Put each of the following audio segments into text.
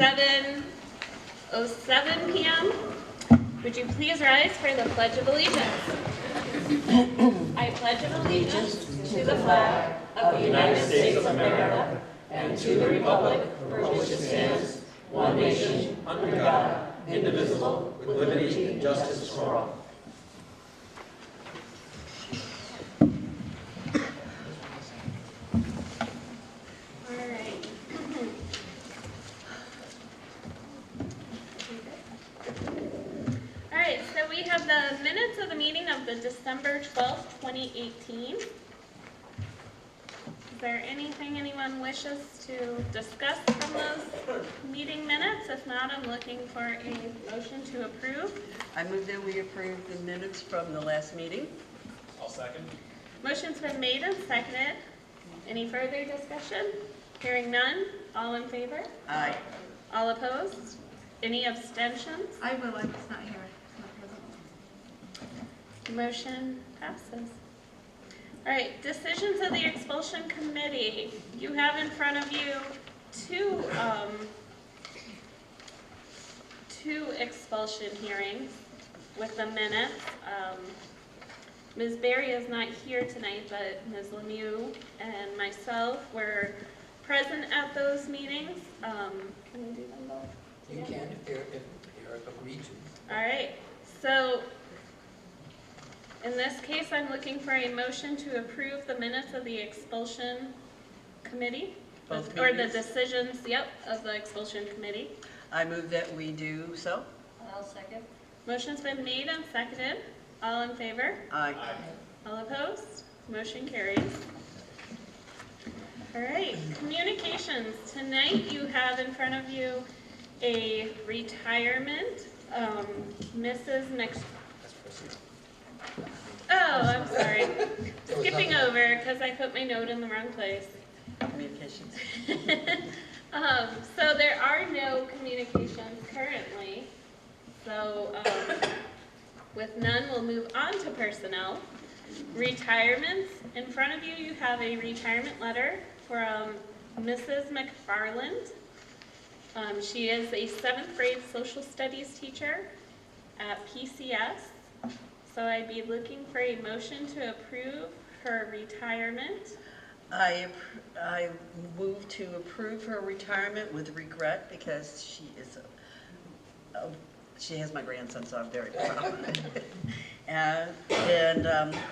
7:07 p.m. Would you please rise for the Pledge of Allegiance? I pledge allegiance to the flag of the United States of America and to the republic for which it stands, one nation, under God, indivisible, with liberty and justice for all. The minutes of the meeting of the December 12th, 2018. Is there anything anyone wishes to discuss from those meeting minutes? If not, I'm looking for a motion to approve. I move that we approve the minutes from the last meeting. I'll second. Motion's been made and seconded. Any further discussion? Hearing none. All in favor? Aye. All opposed? Any abstentions? I will. I'm just not here. Motion passes. All right, decisions of the expulsion committee. You have in front of you two expulsion hearings with the minutes. Ms. Berry is not here tonight, but Ms. Lemieux and myself were present at those meetings. Can we do them both? You can if you're agreed to. All right, so in this case, I'm looking for a motion to approve the minutes of the expulsion committee, or the decisions, of the expulsion committee. I move that we do so. I'll second. Motion's been made and seconded. All in favor? Aye. All opposed? Motion carries. All right, communications. Tonight you have in front of you a retirement. Mrs. Oh, I'm sorry. Skipping over because I put my note in the wrong place. Communications. So there are no communications currently. So with none, we'll move on to personnel. Retirements. In front of you, you have a retirement letter from Mrs. McFarland. She is a 7th grade social studies teacher at PCS. So I'd be looking for a motion to approve her retirement. I move to approve her retirement with regret because she is she has my grandson, so I'm very proud. and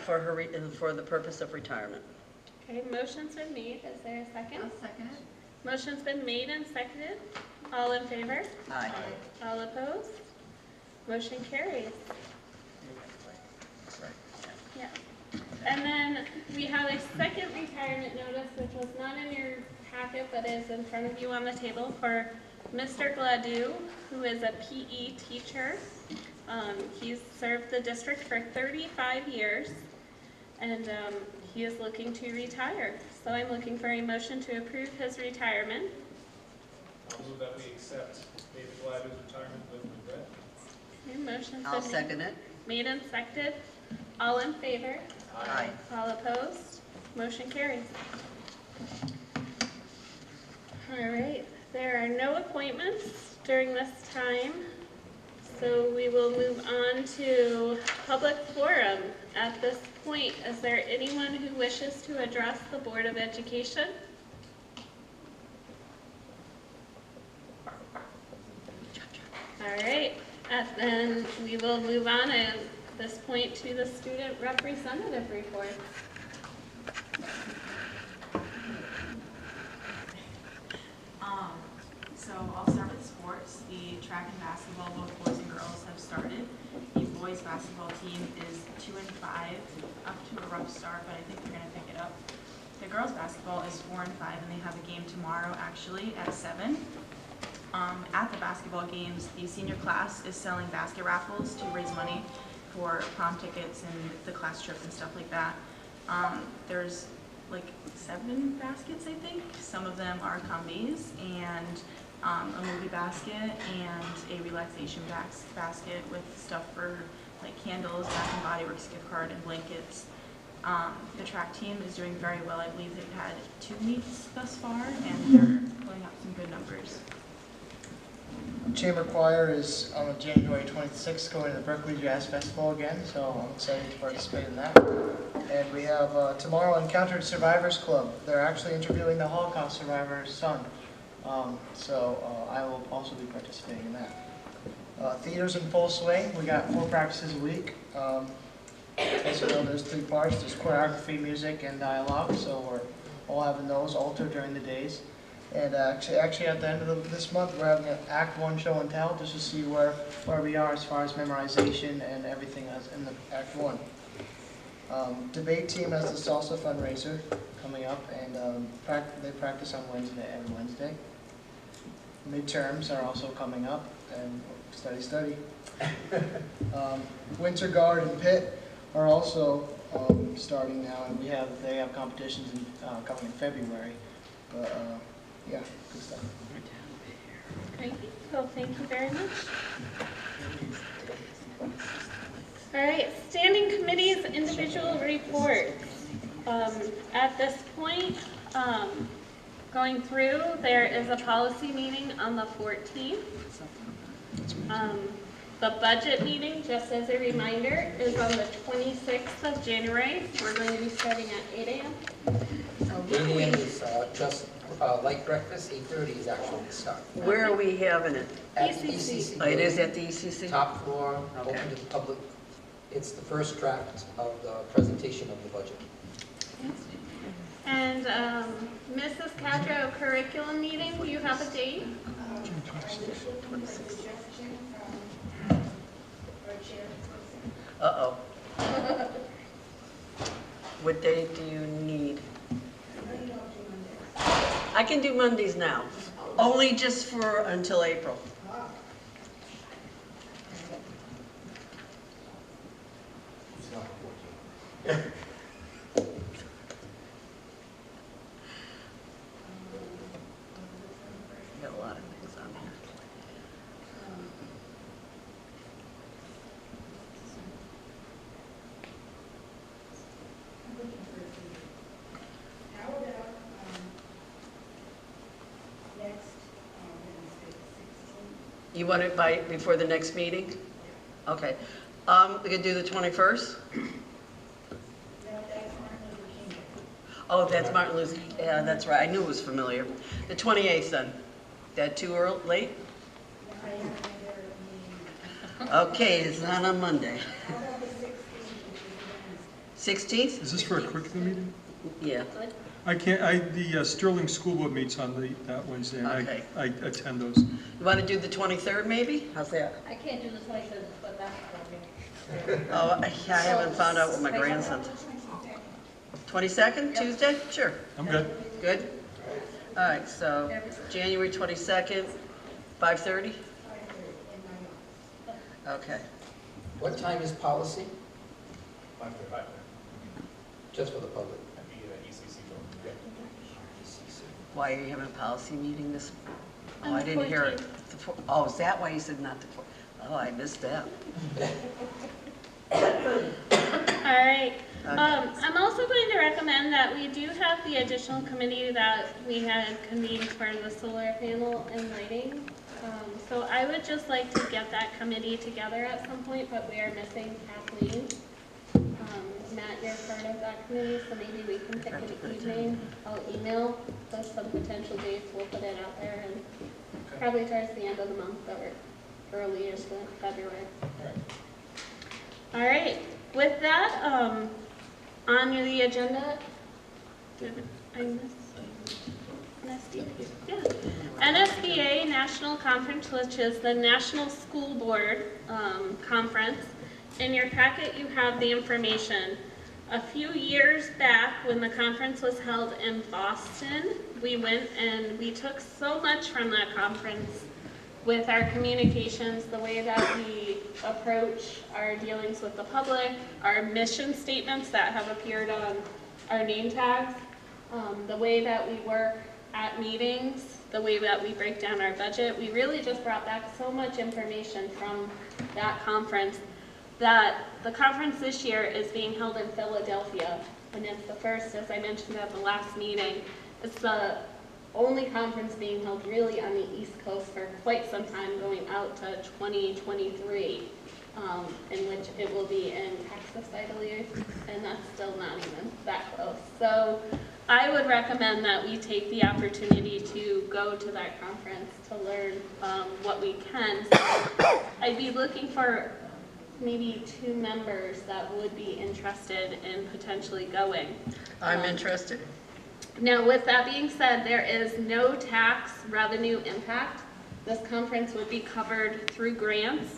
for the purpose of retirement. Okay, motion's been made. Is there a second? I'll second it. Motion's been made and seconded. All in favor? Aye. All opposed? Motion carries. Yeah. And then we have a second retirement notice, which was not in your packet, but is in front of you on the table for Mr. Gladue, who is a PE teacher. He's served the district for 35 years, and he is looking to retire. So I'm looking for a motion to approve his retirement. I'll move that we accept David Gladue's retirement with regret. Okay, motion's I'll been second it. made and seconded. All in favor? Aye. All opposed? Motion carries. All right, there are no appointments during this time, so we will move on to public forum. At this point, is there anyone who wishes to address the Board of Education? All right, then we will move on at this point to the student representative report. So I'll start with sports. The track and basketball, both boys and girls, have started. The boys basketball team is 2-5, up to a rough start, but I think they're going to pick it up. The girls basketball is 4-5, and they have a game tomorrow, actually, at 7. At the basketball games, the senior class is selling basket raffles to raise money for prom tickets and the class trip and stuff like that. There's like 7 baskets, I think. Some of them are combis and a movie basket and a relaxation basket with stuff for like candles, Bath and Body Works gift card, and blankets. The track team is doing very well. I believe they've had 2 meets thus far, and they're pulling out some good numbers. Chamber Choir is on January 26th going to the Berkeley Jazz Festival again, so I'm excited to participate in that. And we have tomorrow Encountered Survivors Club. They're actually interviewing the Holocaust survivor's son. So I will also be participating in that. Theater's in full swing. We got 4 practices a week. As you know, there's 3 parts. There's choreography, music, and dialogue. So we're all having those altered during the days. And actually at the end of this month, we're having an Act 1 show and tell just to see where we are as far as memorization and everything as in the Act 1. Debate team has the salsa fundraiser coming up, and they practice on Wednesday, every Wednesday. Midterms are also coming up, and study. Winter Guard and Pit are also starting now, and they have competitions coming in February. But yeah, good stuff. Great, well, thank you very much. All right, standing committees, individual reports. At this point, going through, there is a policy meeting on the 14th. The budget meeting, just as a reminder, is on the 26th of January. We're going to be starting at 8 a.m. 8 a.m. is just light breakfast, 8:30 is actually the start. Where are we having it? At ECC. Oh, it is at the ECC? Top floor, Okay. open to the public. It's the first draft of the presentation of the budget. And Mrs. Cadro, curriculum meeting, do you have a date? Uh-oh. What day do you need? I can do Mondays now, only just for until April. Got a lot of things on here. How about next Wednesday, 16th? You want it before the next meeting? Okay. We could do the 21st? No, that's Martin Luther King Day. Oh, that's Martin Luther, yeah, that's right. I knew it was familiar. The 28th then? That too early, late? I have another meeting. Okay, it's not on Monday. How about the 16th, which is Wednesday? 16th? Is this for a curriculum meeting? Yeah. The Sterling School Board meets on that Wednesday, and Okay. I attend those. You want to do the 23rd maybe? How's that? I can't do the 27th, but that's okay. Oh, I haven't found out what my grandson. 22nd, Tuesday? Sure. I'm good. Good? All right, so January 22nd, 5:30? Okay. What time is policy? 5:30. Just for the public. At the ECC building. Why are you having a policy meeting this? Oh, On I the didn't hear it. 14th. Oh, is that why you said not the 4th? Oh, I missed that. All right. I'm also going to recommend that we do have the additional committee that we had convened for the solar panel and lighting. So I would just like to get that committee together at some point, but we are missing Kathleen. Matt, you're part of that committee, so maybe we can pick an evening. I'll email us some potential dates, we'll put it out there, and probably towards the end of the month, or early into February. All right, with that, on the agenda, did I miss NSBA? Yeah. NSBA National Conference, which is the National School Board Conference. In your packet, you have the information. A few years back, when the conference was held in Boston, we went and we took so much from that conference with our communications, the way that we approach our dealings with the public, our mission statements that have appeared on our name tags, the way that we work at meetings, the way that we break down our budget. We really just brought back so much information from that conference that the conference this year is being held in Philadelphia, and it's the first, as I mentioned at the last meeting, it's the only conference being held really on the East Coast for quite some time, going out to 2023, in which it will be in Texas, I believe, and that's still not even that close. So I would recommend that we take the opportunity to go to that conference to learn what we can. So I'd be looking for maybe 2 members that would be interested in potentially going. I'm interested. Now, with that being said, there is no tax revenue impact. This conference would be covered through grants.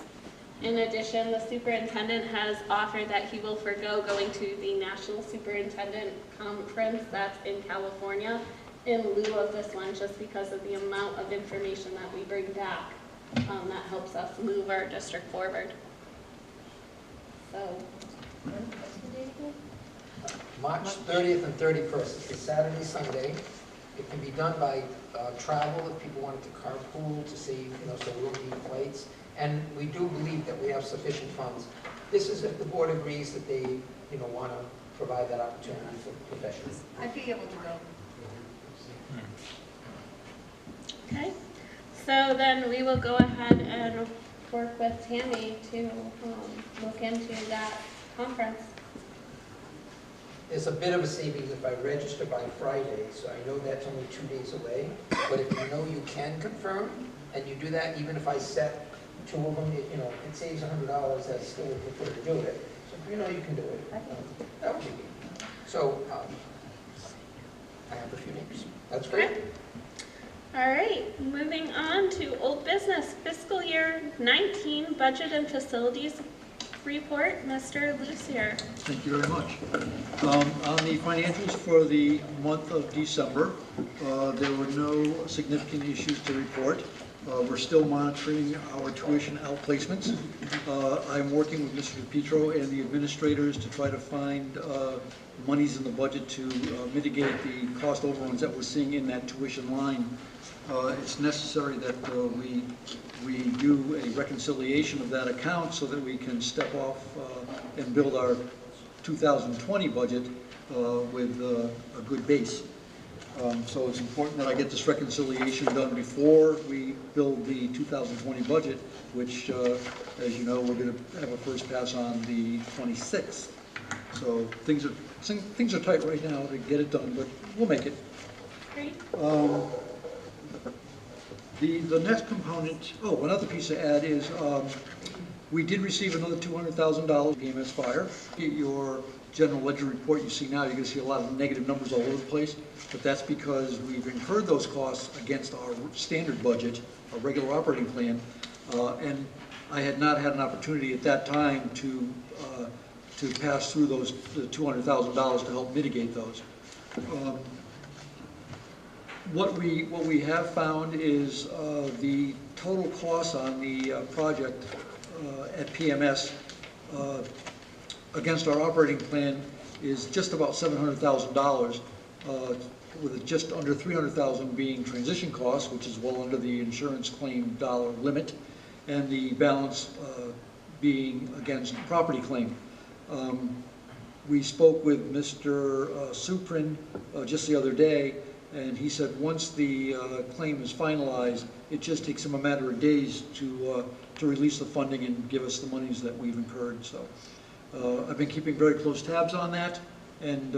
In addition, the superintendent has offered that he will forego going to the National Superintendent Conference that's in California in lieu of this one, just because of the amount of information that we bring back that helps us move our district forward. So, what's the date again? March 30th and 31st, it's a Saturday, Sunday. It can be done by travel if people wanted to carpool to save, so we'll need flights. And we do believe that we have sufficient funds. This is if the board agrees that they, want to provide that opportunity for professionals. I'd be able to go. Okay, so then we will go ahead and work with Tammy to look into that conference. There's a bit of a savings if I register by Friday, so I know that's only 2 days away. But if you know you can confirm, and you do that, even if I set 2 of them, it saves $100, I still would prefer to do it. So if you know you can do it, that would be good. So, I have a few names. That's great. All right, moving on to old business, fiscal year 19 budget and facilities report, Mr. Lucier. Thank you very much. On the financials for the month of December, there were no significant issues to report. We're still monitoring our tuition outplacements. I'm working with Mr. DePietro and the administrators to try to find monies in the budget to mitigate the cost overruns that we're seeing in that tuition line. It's necessary that we do a reconciliation of that account so that we can step off and build our 2020 budget with a good base. So it's important that I get this reconciliation done before we build the 2020 budget, which, as you know, we're going to have a first pass on the 26th. So things are tight right now to get it done, but we'll make it. Great. The next component, another piece to add is we did receive another $200,000 EMS fire. Your general ledger report you see now, you're going to see a lot of negative numbers all over the place, but that's because we've incurred those costs against our standard budget, our regular operating plan, and I had not had an opportunity at that time to pass through those $200,000 to help mitigate those. What we have found is the total cost on the project at PMS against our operating plan is just about $700,000, with just under $300,000 being transition costs, which is well under the insurance claim dollar limit, and the balance being against property claim. We spoke with Mr. Suprin just the other day, and he said once the claim is finalized, it just takes him a matter of days to release the funding and give us the monies that we've incurred. So I've been keeping very close tabs on that, and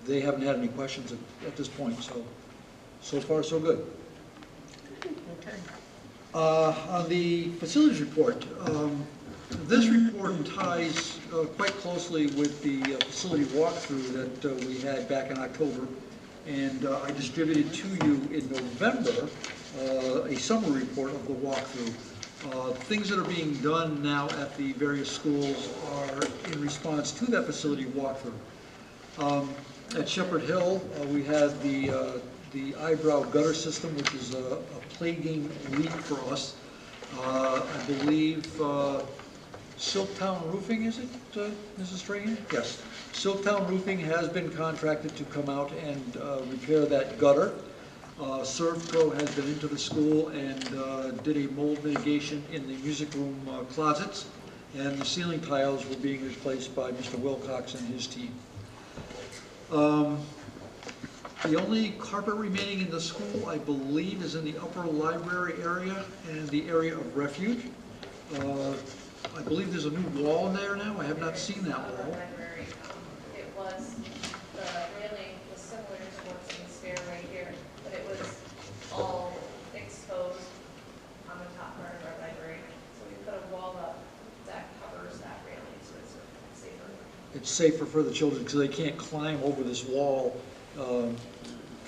they haven't had any questions at this point. So far so good. Okay. On the facilities report, this report ties quite closely with the facility walkthrough that we had back in October. And I distributed to you in November a summary report of the walkthrough. Things that are being done now at the various schools are in response to that facility walkthrough. At Shepherd Hill, we had the eyebrow gutter system, which is a plaguing leak for us. I believe Silktown Roofing, is it, Mrs. Strahan? Yes. Silktown Roofing has been contracted to come out and repair that gutter. Servco has been into the school and did a mold mitigation in the music room closets, and the ceiling tiles were being replaced by Mr. Wilcox and his team. The only carpet remaining in the school, I believe, is in the upper library area and the area of refuge. I believe there's a new wall in there now. I have not seen that Upper wall. library, it was, the railing was similar to what's in the stair right here, but it was all exposed on the top part of our library. So we put a wall up that covers that railing, so it's safer. It's safer for the children because they can't climb over this wall.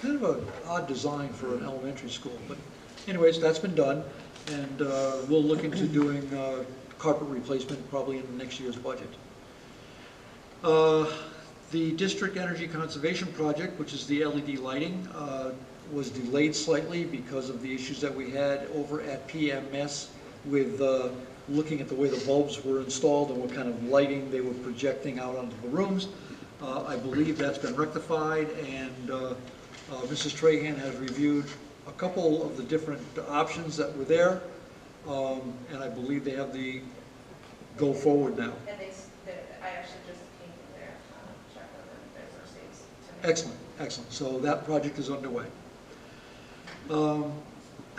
Kind of an odd design for an elementary school, but anyways, that's been done, and we'll look into doing carpet replacement probably in next year's budget. The district energy conservation project, which is the LED lighting, was delayed slightly because of the issues that we had over at PMS with looking at the way the bulbs were installed and what kind of lighting they were projecting out onto the rooms. I believe that's been rectified, and Mrs. Trahan has reviewed a couple of the different options that were there, and I believe they have the go forward now. And I actually just came from there, checked on them, there's our saves tonight. Excellent, excellent. So that project is underway.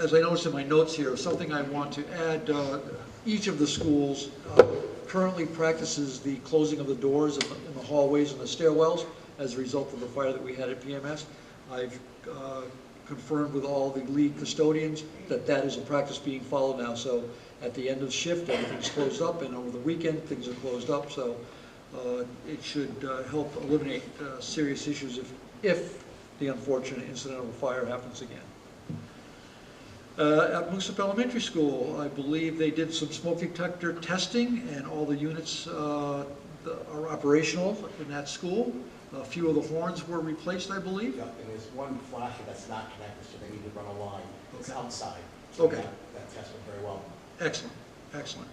As I noticed in my notes here, something I want to add, each of the schools currently practices the closing of the doors in the hallways and the stairwells as a result of the fire that we had at PMS. I've confirmed with all the lead custodians that that is a practice being followed now. So at the end of shift, everything's closed up, and over the weekend, things are closed up. So it should help eliminate serious issues if the unfortunate incident of a fire happens again. At Moosup Elementary School, I believe they did some smoke detector testing, and all the units are operational in that school. A few of the horns were replaced, I believe. Yeah, and there's one flasher that's not connected, so they need to run a line. It's Okay. outside. So Okay. that test went very well. Excellent, excellent.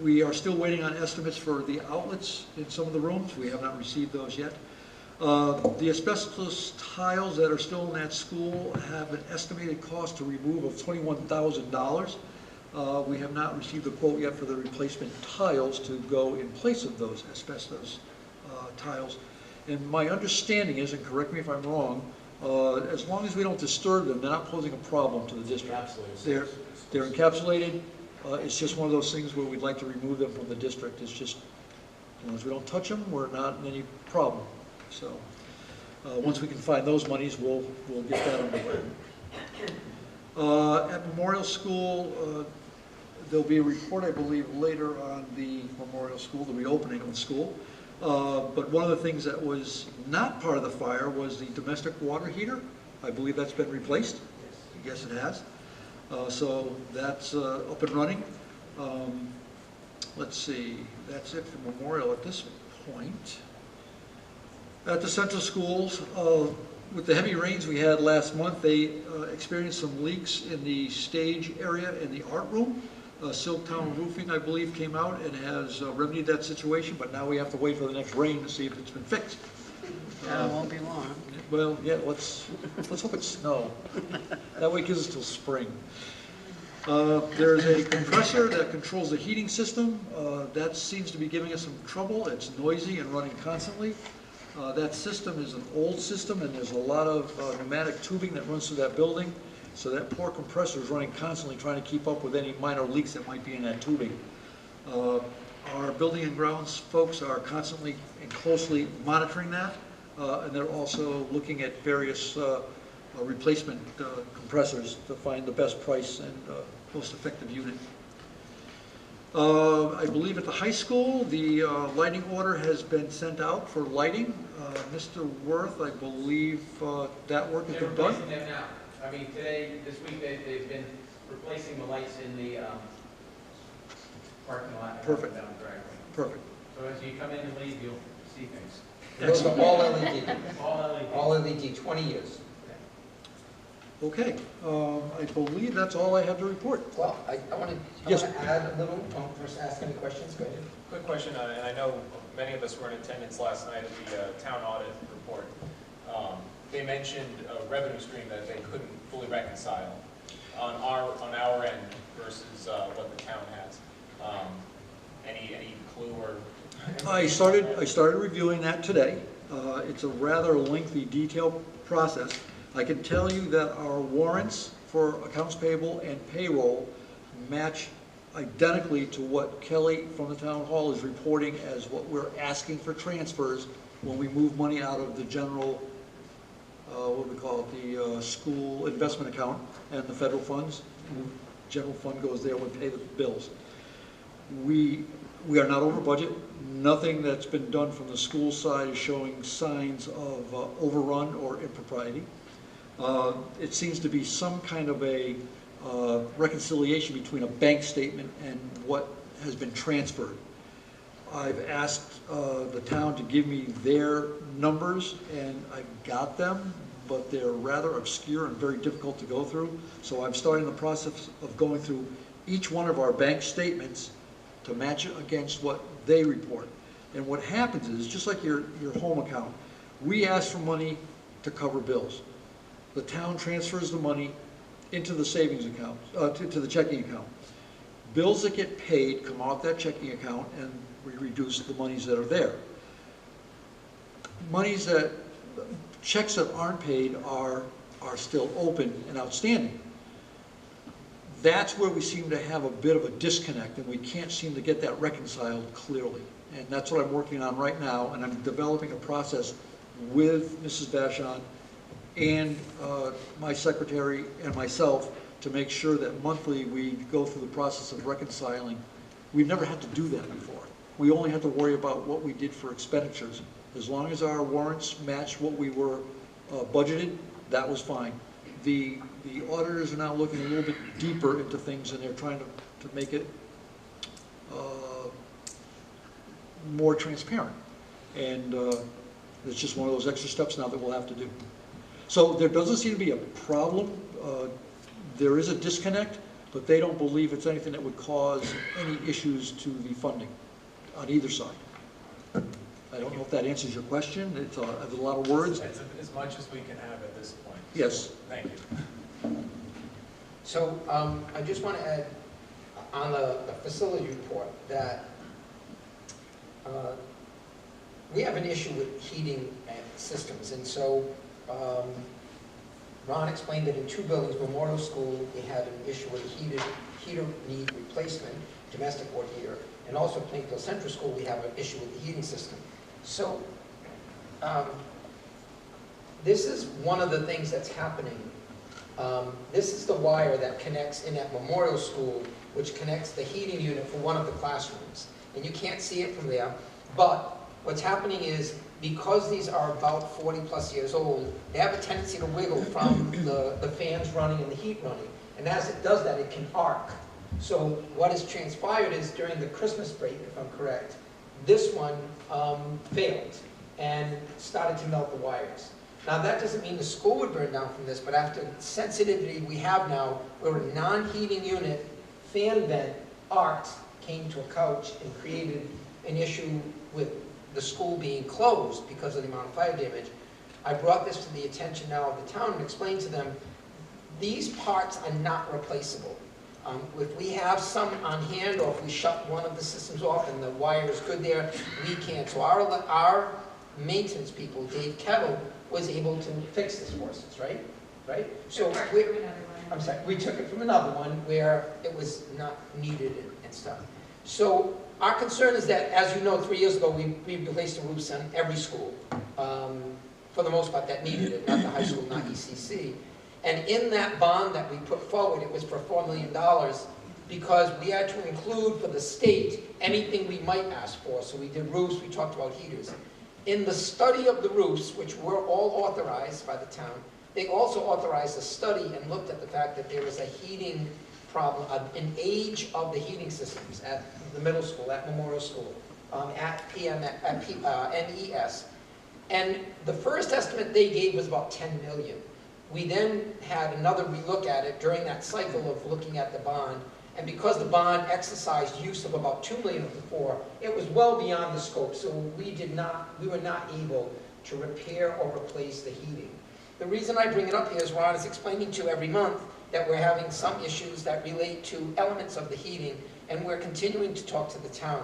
We are still waiting on estimates for the outlets in some of the rooms. We have not received those yet. The asbestos tiles that are still in that school have an estimated cost to remove of $21,000. We have not received a quote yet for the replacement tiles to go in place of those asbestos tiles. And my understanding is, and correct me if I'm wrong, as long as we don't disturb them, they're not posing a problem to the district. Encapsulated. They're encapsulated. It's just one of those things where we'd like to remove them from the district. It's just, as long as we don't touch them, we're not in any problem. So once we can find those monies, we'll get that underway. At Memorial School, there'll be a report, I believe, later on the Memorial School, the reopening of the school. But one of the things that was not part of the fire was the domestic water heater. I believe that's been replaced. Yes, it has. So that's up and running. Let's see, that's it for Memorial at this point. At the central schools, with the heavy rains we had last month, they experienced some leaks in the stage area in the art room. Silktown Roofing, I believe, came out and has remedied that situation, but now we have to wait for the next rain to see if it's been fixed. It won't be long. Well, yeah, let's hope it's snow. That way it gives us till spring. There's a compressor that controls the heating system. That seems to be giving us some trouble. It's noisy and running constantly. That system is an old system, and there's a lot of pneumatic tubing that runs through that building. So that poor compressor is running constantly trying to keep up with any minor leaks that might be in that tubing. Our building and grounds folks are constantly and closely monitoring that, and they're also looking at various replacement compressors to find the best price and most effective unit. I believe at the high school, the lighting order has been sent out for lighting. Mr. Worth, I believe that work has been done. They're replacing them now. I mean, this week, they've been replacing the lights in the parking lot. Perfect. Down the driveway. Perfect. So as you come in and leave, you'll see things. Those are all LED. All LED. All LED, 20 years. Okay, I believe that's all I have to report. Well, I want Yes. to add a little, first ask any questions, go ahead. Quick question, and I know many of us were in attendance last night at the town audit report. They mentioned a revenue stream that they couldn't fully reconcile on our end versus what the town has. Any clue or? I started reviewing that today, It's a rather lengthy, detailed process. I can tell you that our warrants for accounts payable and payroll match identically to what Kelly from the town hall is reporting as what we're asking for transfers when we move money out of the general, what do we call it, the school investment account and the federal funds. General fund goes there when we pay the bills. We are not over budget. Nothing that's been done from the school side is showing signs of overrun or impropriety. It seems to be some kind of a reconciliation between a bank statement and what has been transferred. I've asked the town to give me their numbers, and I got them, but they're rather obscure and very difficult to go through. So I'm starting the process of going through each one of our bank statements to match it against what they report. And what happens is, just like your home account, we ask for money to cover bills. The town transfers the money into the savings account, to the checking account. Bills that get paid come out that checking account, and we reduce the monies that are there. Checks that aren't paid are still open and outstanding. That's where we seem to have a bit of a disconnect, and we can't seem to get that reconciled clearly. And that's what I'm working on right now, and I'm developing a process with Mrs. Vachon and my secretary and myself to make sure that monthly we go through the process of reconciling. We've never had to do that before. We only had to worry about what we did for expenditures. As long as our warrants matched what we were budgeted, that was fine. The auditors are now looking a little bit deeper into things, and they're trying to make it more transparent. And it's just one of those extra steps now that we'll have to do. So there doesn't seem to be a problem. There is a disconnect, but they don't believe it's anything that would cause any issues to the funding on either side. I don't know if that answers your question. It's a lot of words. As much as we can have at this point. Yes. Thank you. So I just want to add on the facility report that we have an issue with heating systems. And so Ron explained that in 2 buildings, Memorial School, they had an issue with a heater need replacement, domestic water heater. And also Plainfield Central School, we have an issue with the heating system. So this is one of the things that's happening. This is the wire that connects in at Memorial School, which connects the heating unit for one of the classrooms. And you can't see it from there, but what's happening is, because these are about 40+ years old, they have a tendency to wiggle from the fans running and the heat running. And as it does that, it can arc. So what has transpired is, during the Christmas break, if I'm correct, this one failed and started to melt the wires. Now that doesn't mean the school would burn down from this, but after the sensitivity we have now, where a non-heating unit fan vent arced, came to a couch and created an issue with the school being closed because of the amount of fire damage, I brought this to the attention now of the town and explained to them, these parts are not replaceable. If we have some on hand, or if we shut one of the systems off and the wire is good there, we can't. So our maintenance people, Dave Kettle, was able to fix this for us, right? So I'm sorry, we took it from another one where it was not needed and stuff. So our concern is that, as you know, 3 years ago, we replaced the roofs on every school, for the most part, that needed it, not the high school, not ECC. And in that bond that we put forward, it was for $4 million, because we had to include for the state anything we might ask for. So we did roofs, we talked about heaters. In the study of the roofs, which were all authorized by the town, they also authorized a study and looked at the fact that there was a heating problem, an age of the heating systems at the middle school, at Memorial School, at MES. And the first estimate they gave was about $10 million. We then had another relook at it during that cycle of looking at the bond, and because the bond exercised use of about $2 million of the 4, it was well beyond the scope, so we were not able to repair or replace the heating. The reason I bring it up here is Ron is explaining to you every month that we're having some issues that relate to elements of the heating, and we're continuing to talk to the town.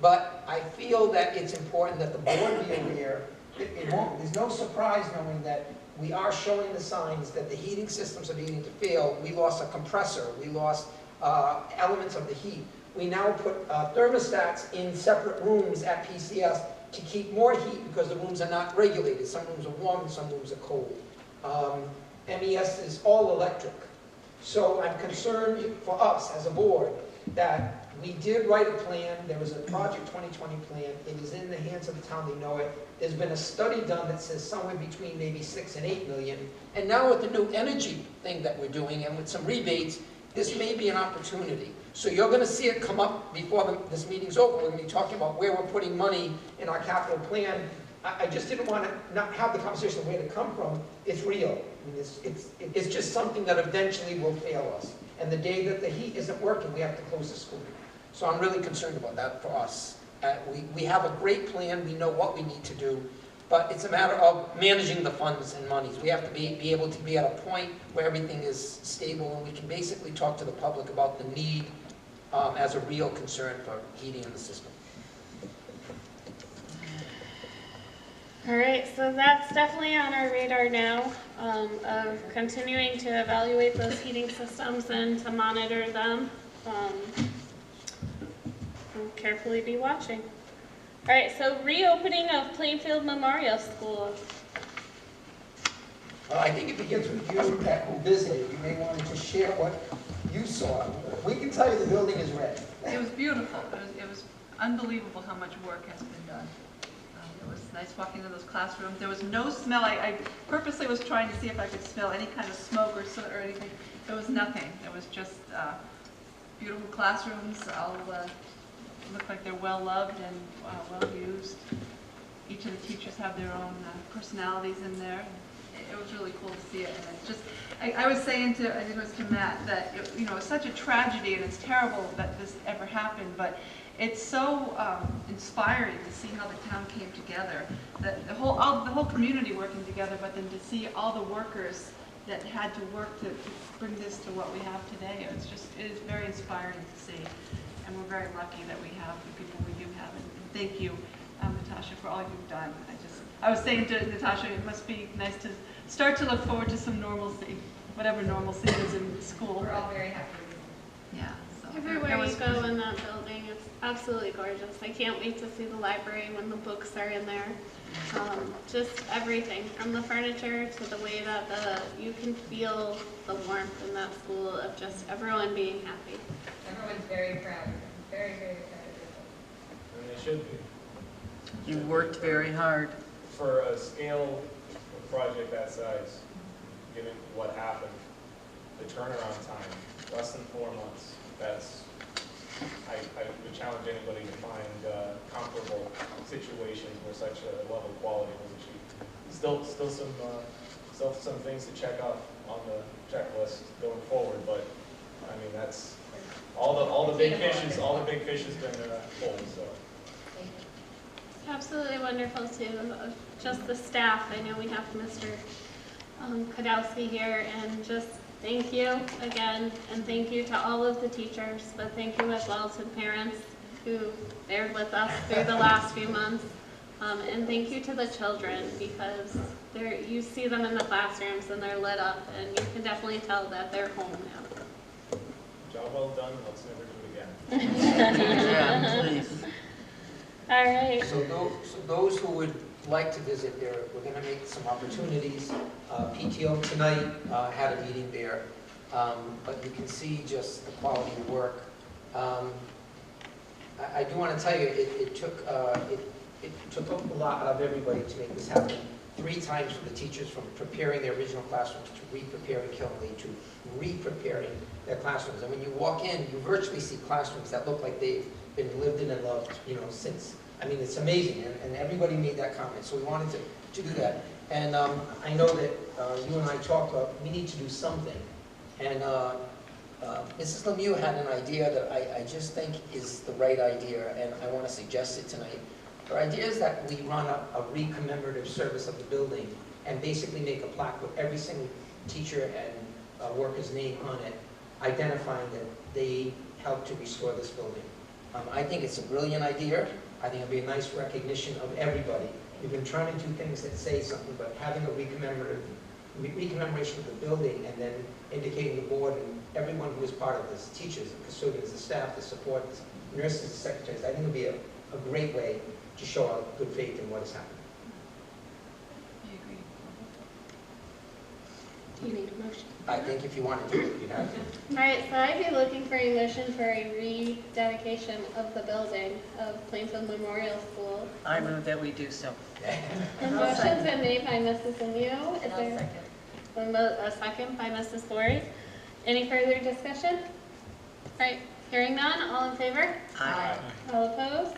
But I feel that it's important that the board be aware there's no surprise knowing that we are showing the signs that the heating systems are beginning to fail. We lost a compressor, we lost elements of the heat. We now put thermostats in separate rooms at PCS to keep more heat because the rooms are not regulated. Some rooms are warm, some rooms are cold. MES is all electric. So I'm concerned for us as a board that we did write a plan. There was a Project 2020 plan. It is in the hands of the town. They know it. There's been a study done that says somewhere between maybe 6 and 8 million. And now with the new energy thing that we're doing and with some rebates, this may be an opportunity. So you're going to see it come up before this meeting's over. We're going to be talking about where we're putting money in our capital plan. I just didn't want to not have the conversation of where to come from. It's real. I mean, it's just something that eventually will fail us. And the day that the heat isn't working, we have to close the school. So I'm really concerned about that for us. We have a great plan. We know what we need to do. But it's a matter of managing the funds and monies. We have to be able to be at a point where everything is stable and we can basically talk to the public about the need as a real concern for heating in the system. All right, so that's definitely on our radar now, of continuing to evaluate those heating systems and to monitor them. And carefully be watching. All right, so reopening of Plainfield Memorial School. Well, I think it begins with you that who visited. You may want to just share what you saw. We can tell you the building is ready. It was beautiful. It was unbelievable how much work has been done. It was nice walking into those classrooms. There was no smell. I purposely was trying to see if I could smell any kind of smoke or soot or anything. There was nothing. It was just beautiful classrooms. All look like they're well loved and well used. Each of the teachers have their own personalities in there. It was really cool to see it. And it's just, I was saying to, I think it was to Matt, that it's such a tragedy and it's terrible that this ever happened, but it's so inspiring to see how the town came together, that the whole community working together, but then to see all the workers that had to work to bring this to what we have today. It is very inspiring to see, and we're very lucky that we have the people we do have. And thank you, Natasha, for all you've done. I was saying to Natasha, it must be nice to start to look forward to some normalcy, whatever normalcy is in school. We're all very happy. Yeah. Everywhere you go in that building, it's absolutely gorgeous. I can't wait to see the library when the books are in there. Just everything, from the furniture to the way that you can feel the warmth in that school of just everyone being happy. Everyone's very proud. Very, very proud of And they should be. You worked very hard. For a scale of project that size, given what happened, the turnaround time, less than 4 months. I would challenge anybody to find comparable situations where such a level of quality was achieved. Still some things to check off on the checklist going forward, but I mean that's all the big fishes. All the big fish has been pulled. So. Absolutely wonderful too. Just the staff. I know we have Mr. Kadowski here, and just thank you again, and thank you to all of the teachers, but thank you as well to the parents who bared with us through the last few months, and thank you to the children, because you see them in the classrooms and they're lit up, and you can definitely tell that they're home now. Job well done. Let's never do it again. Yeah, please. All right. So those who would like to visit there, we're going to make some opportunities. PTO tonight had a meeting there, but you can see just the quality of work. I do want to tell you, it took a lot of everybody to make this happen. 3 times for the teachers, from preparing their original classrooms to re-preparing Killenly to re-preparing their classrooms. And when you walk in, you virtually see classrooms that look like they've been lived in and loved, since. I mean, it's amazing, and everybody made that comment, so we wanted to do that. And I know that you and I talked about, we need to do something. And Mrs. Lemieux had an idea that I just think is the right idea, and I want to suggest it tonight. Her idea is that we run a re-commemorative service of the building and basically make a plaque with every single teacher and worker's name on it, identifying that they helped to restore this building. I think it's a brilliant idea. I think it'll be a nice recognition of everybody. we've been trying to do things that say something, but having a recommemoration of the building and then indicating the board and everyone who is part of this, teachers, the custodians, the staff, the support, the nurses, the secretaries, I think it would be a great way to show our good faith in what is happening. I agree. Do you need a motion? I think if you want to do it, you'd have to. All right, so I'd be looking for a motion for a rededication of the building of Plainfield Memorial School. I move that we do so. The motion's been made by Mrs. Lemieux. Is there a second by Mrs. Bory? Any further discussion? All right, hearing none, all in favor? Aye. All opposed?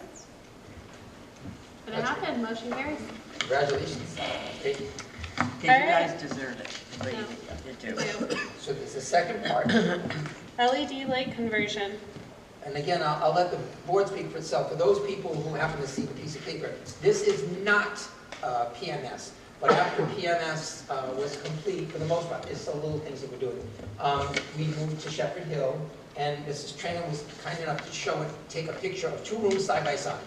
Gonna happen, motion carries. Congratulations. Thank you. Okay, you guys deserve it. Believe me, you do. So there's the second part. LED light conversion. And again, I'll let the board speak for itself. For those people who happen to see the piece of paper, this is not PMS. But after PMS was complete, for the most part, it's the little things that we're doing. We moved to Shepherd Hill, and Mrs. Trainer was kind enough to show it, take a picture of 2 rooms side by side.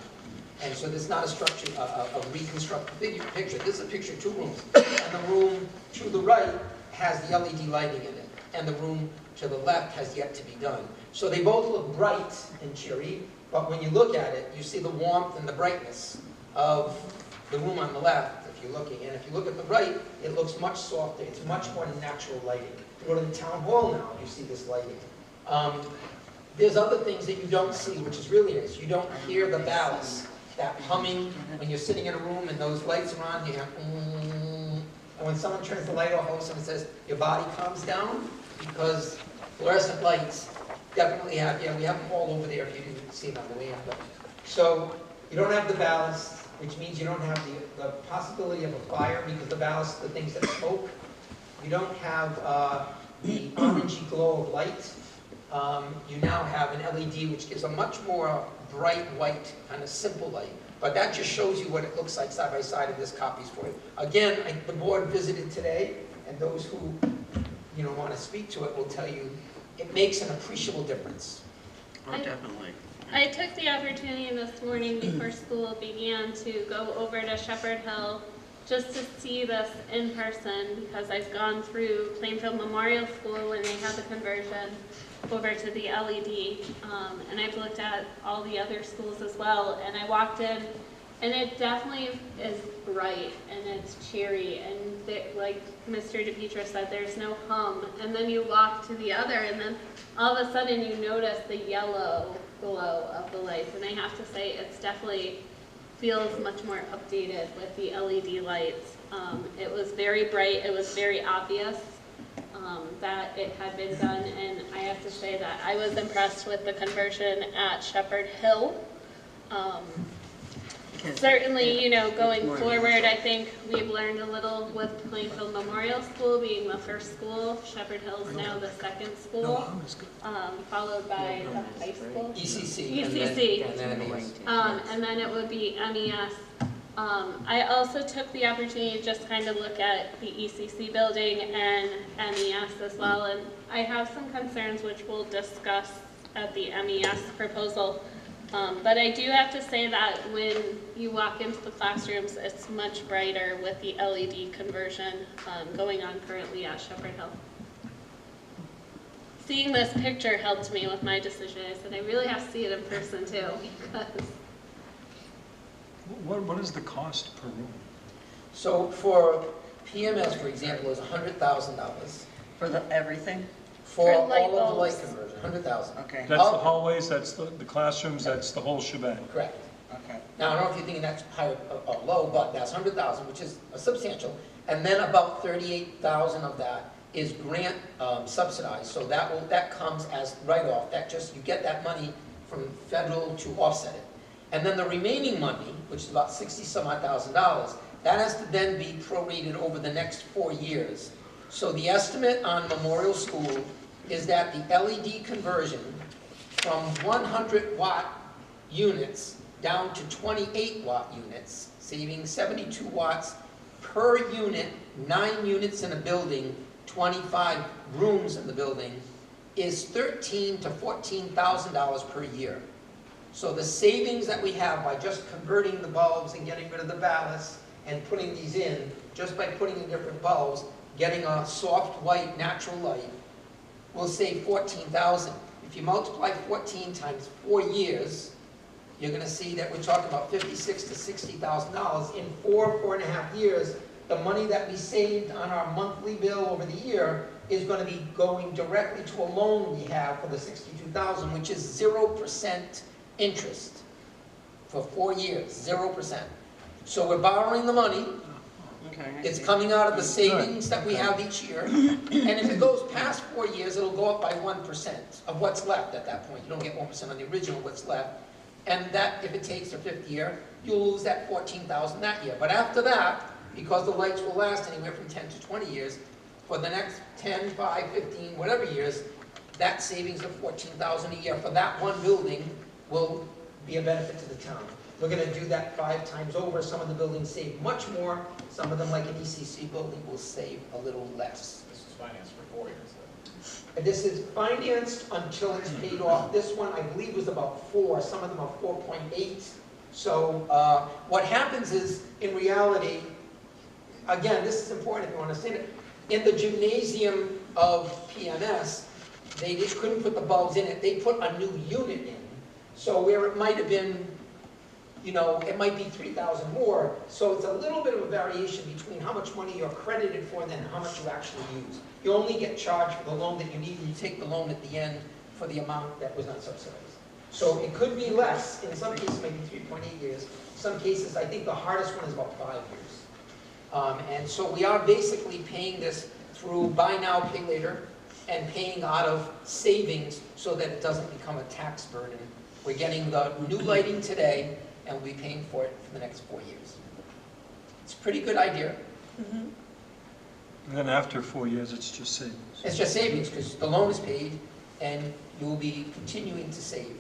And so this is not a structure, a reconstructed picture. This is a picture of 2 rooms. And the room to the right has the LED lighting in it. And the room to the left has yet to be done. So they both look bright and cheery, but when you look at it, you see the warmth and the brightness of the room on the left, if you're looking. And if you look at the right, it looks much softer. It's much more natural lighting. You go to the town hall now, you see this lighting. There's other things that you don't see, which is really nice. You don't hear the ballast, that humming when you're sitting in a room and those lights are on, you have and when someone turns the light off, all of a sudden it says your body calms down, because fluorescent lights definitely have, we have them all over there if you didn't see them on the way in. But, so you don't have the ballast, which means you don't have the possibility of a fire, because the ballast, the things that smoke. You don't have the orangey glow of light. You now have an LED, which gives a much more bright white, kind of simple light. But that just shows you what it looks like side by side, and this copy's for you. Again, the board visited today, and those who want to speak to it will tell you it makes an appreciable difference. Oh, definitely. I took the opportunity this morning before school began to go over to Shepherd Hill just to see this in person, because I've gone through Plainfield Memorial School when they had the conversion over to the LED, and I've looked at all the other schools as well, and I walked in, and it definitely is bright, and it's cheery, and like Mr. DePietro said, there's no hum, and then you walk to the other, and then all of a sudden you notice the yellow glow of the lights, and I have to say it's definitely feels much more updated with the LED lights. It was very bright, it was very obvious that it had been done, and I have to say that I was impressed with the conversion at Shepherd Hill. Certainly, going forward, I think we've learned a little with Plainfield Memorial School being the first school. Shepherd Hill is now the second school, followed by the high school. ECC. And then it would be MES. I also took the opportunity to just kind of look at the ECC building and MES as well, and I have some concerns which we'll discuss at the MES proposal. But I do have to say that when you walk into the classrooms, it's much brighter with the LED conversion going on currently at Shepherd Hill. Seeing this picture helped me with my decision. I said I really have to see it in person too, because What is the cost per room? So for PMS, for example, is $100,000 For everything? for For light all of the light bulbs. conversion. $100,000. Okay. That's the hallways, that's the classrooms, that's the whole shebang. Correct. Okay. Now, I don't know if you're thinking that's high or low, but that's $100,000, which is substantial. And then about $38,000 of that is grant subsidized, so that comes as write-off. You get that money from federal to offset it. And then the remaining money, which is about $60,000, that has to then be prorated over the next 4 years. So the estimate on Memorial School is that the LED conversion from 100-watt units down to 28-watt units, saving 72 watts per unit, 9 units in a building, 25 rooms in the building, is $13,000 to $14,000 per year. So the savings that we have by just converting the bulbs and getting rid of the ballast and putting these in, just by putting in different bulbs, getting a soft white natural light, will save $14,000. If you multiply 14 times 4 years, you're going to see that we're talking about $56,000 to $60,000 in 4.5 years. The money that we saved on our monthly bill over the year is going to be going directly to a loan we have for the $62,000, which is 0% interest for 4 years, 0%. So we're borrowing the money. It's coming out of the savings that we have each year. And if it goes past 4 years, it'll go up by 1% of what's left at that point. You don't get 1% on the original, what's left. And that, if it takes the 5th year, you'll lose that $14,000 that year. But after that, because the lights will last anywhere from 10 to 20 years, for the next 10, 5, 15, whatever years, that savings of $14,000 a year for that one building will be a benefit to the town. We're going to do that 5 times over. Some of the buildings save much more. Some of them, like an ECC building, will save a little less. This is financed for 4 years, though. And this is financed until it's paid off. This one, I believe, was about 4. Some of them are 4.8. So what happens is, in reality, again, this is important if you understand it. In the gymnasium of PMS, they just couldn't put the bulbs in it. They put a new unit in. So where it might have been, you know, it might be 3,000 more. So it's a little bit of a variation between how much money you're credited for and then how much you actually use. You only get charged for the loan that you need, and you take the loan at the end for the amount that was not subsidized. So it could be less. In some cases, maybe 3.8 years. In some cases, I think the hardest one is about 5 years. And so we are basically paying this through buy now, pay later, and paying out of savings so that it doesn't become a tax burden. We're getting the new lighting today, and we'll be paying for it for the next 4 years. It's a pretty good idea. And then after 4 years, it's just savings. It's just savings because the loan is paid, and you will be continuing to save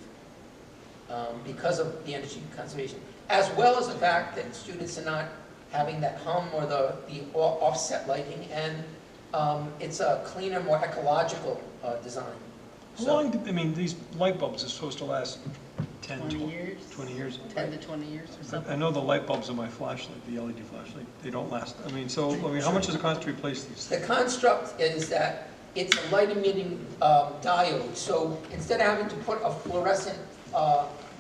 because of the energy conservation, as well as the fact that students are not having that hum or the offset lighting, and it's a cleaner, more ecological design. How long, I mean, these light bulbs are supposed to last 10, 20 years? 20 years. 10 to 20 years or something. I know the light bulbs in my flashlight, the LED flashlight, they don't last. I mean, so, I mean, how much does it cost to replace these? The construct is that it's a light emitting diode. So instead of having to put a fluorescent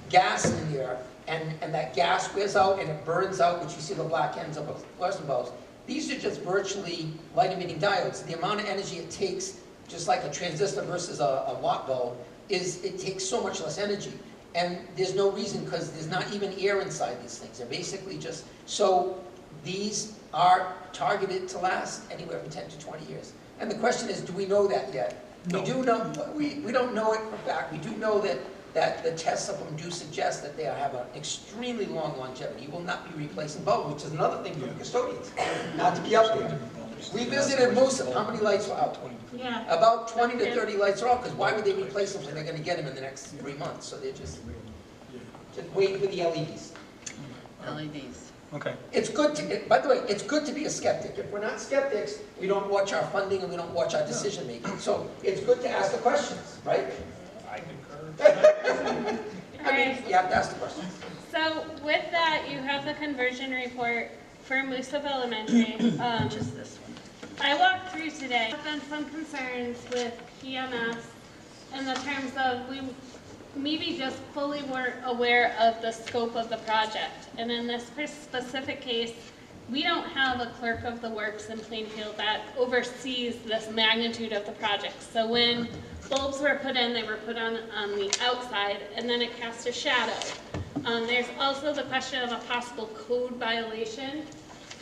gas in there, and that gas wears out and it burns out, which you see the black ends of fluorescent bulbs, these are just virtually light emitting diodes. The amount of energy it takes, just like a transistor versus a watt bulb, is it takes so much less energy. And there's no reason, because there's not even air inside these things. They're basically just, so these are targeted to last anywhere from 10 to 20 years. And the question is, do we know that yet? No. We do know, we don't know it for a fact. We do know that the tests of them do suggest that they have an extremely long longevity. You will not be replacing bulbs, which is another thing for the custodians, not to be out there. We visited Moosup. How many lights were out? Yeah. About 20 to 30 lights are out, because why would they replace them when they're going to get them in the next 3 months? So they're just waiting for the LEDs. LEDs. Okay. It's good to, by the way, it's good to be a skeptic. If we're not skeptics, we don't watch our funding and we don't watch our decision making. So it's good to ask the questions, right? I concur. I mean, you have to ask the questions. So with that, you have the conversion report for Moosup Elementary. Just this one. I walked through today. There have been some concerns with PMS in the terms of we maybe just fully weren't aware of the scope of the project. And in this specific case, we don't have a clerk of the works in Plainfield that oversees this magnitude of the project. So when bulbs were put in, they were put on the outside, and then it cast a shadow. There's also the question of a possible code violation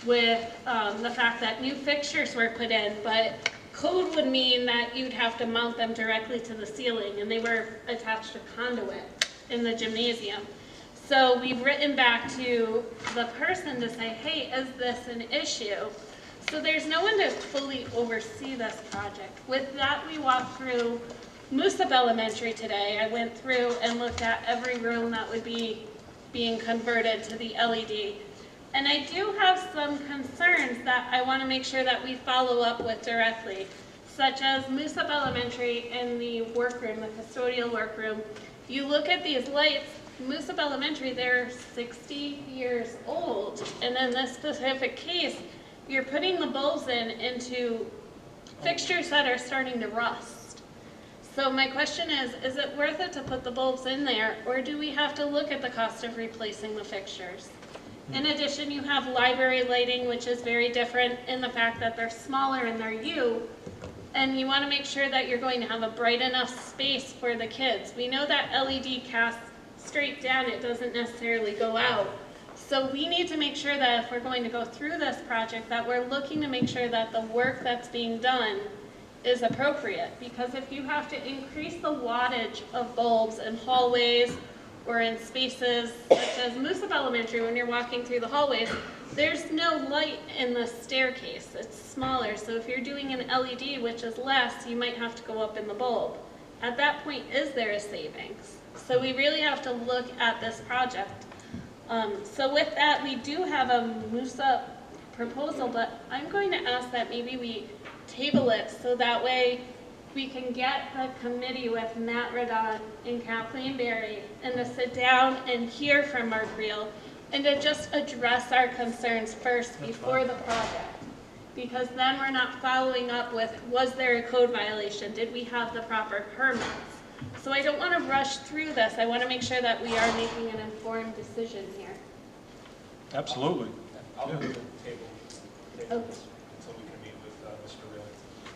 with the fact that new fixtures were put in, but code would mean that you'd have to mount them directly to the ceiling, and they were attached to conduit in the gymnasium. So we've written back to the person to say, hey, is this an issue? So there's no one to fully oversee this project. With that, we walked through Moosup Elementary today. I went through and looked at every room that would be being converted to the LED. And I do have some concerns that I want to make sure that we follow up with directly, such as Moosup Elementary in the workroom, the custodial workroom. You look at these lights, Moosop Elementary, they're 60 years old, and in this specific case, you're putting the bulbs into fixtures that are starting to rust. So my question is it worth it to put the bulbs in there, or do we have to look at the cost of replacing the fixtures? In addition, you have library lighting, which is very different in the fact that they're smaller and they're U, and you want to make sure that you're going to have a bright enough space for the kids. We know that LED casts straight down, it doesn't necessarily go out. So we need to make sure that if we're going to go through this project, that we're looking to make sure that the work that's being done is appropriate. Because if you have to increase the wattage of bulbs in hallways or in spaces such as Moosop Elementary, when you're walking through the hallways, there's no light in the staircase. It's smaller. So if you're doing an LED, which is less, you might have to go up in the bulb. At that point, is there a savings? So we really have to look at this project. So with that, we do have a Moosop proposal, but I'm going to ask that maybe we table it so that way we can get the committee with Matt Radon and Kathleen Berry and to sit down and hear from Mark Reel and to just address our concerns first before the project. Because then we're not following up with, was there a code violation? Did we have the proper permits? So I don't want to rush through this. I want to make sure that we are making an informed decision here. Absolutely. I'll move the table Okay. until we can meet with Mr. Real.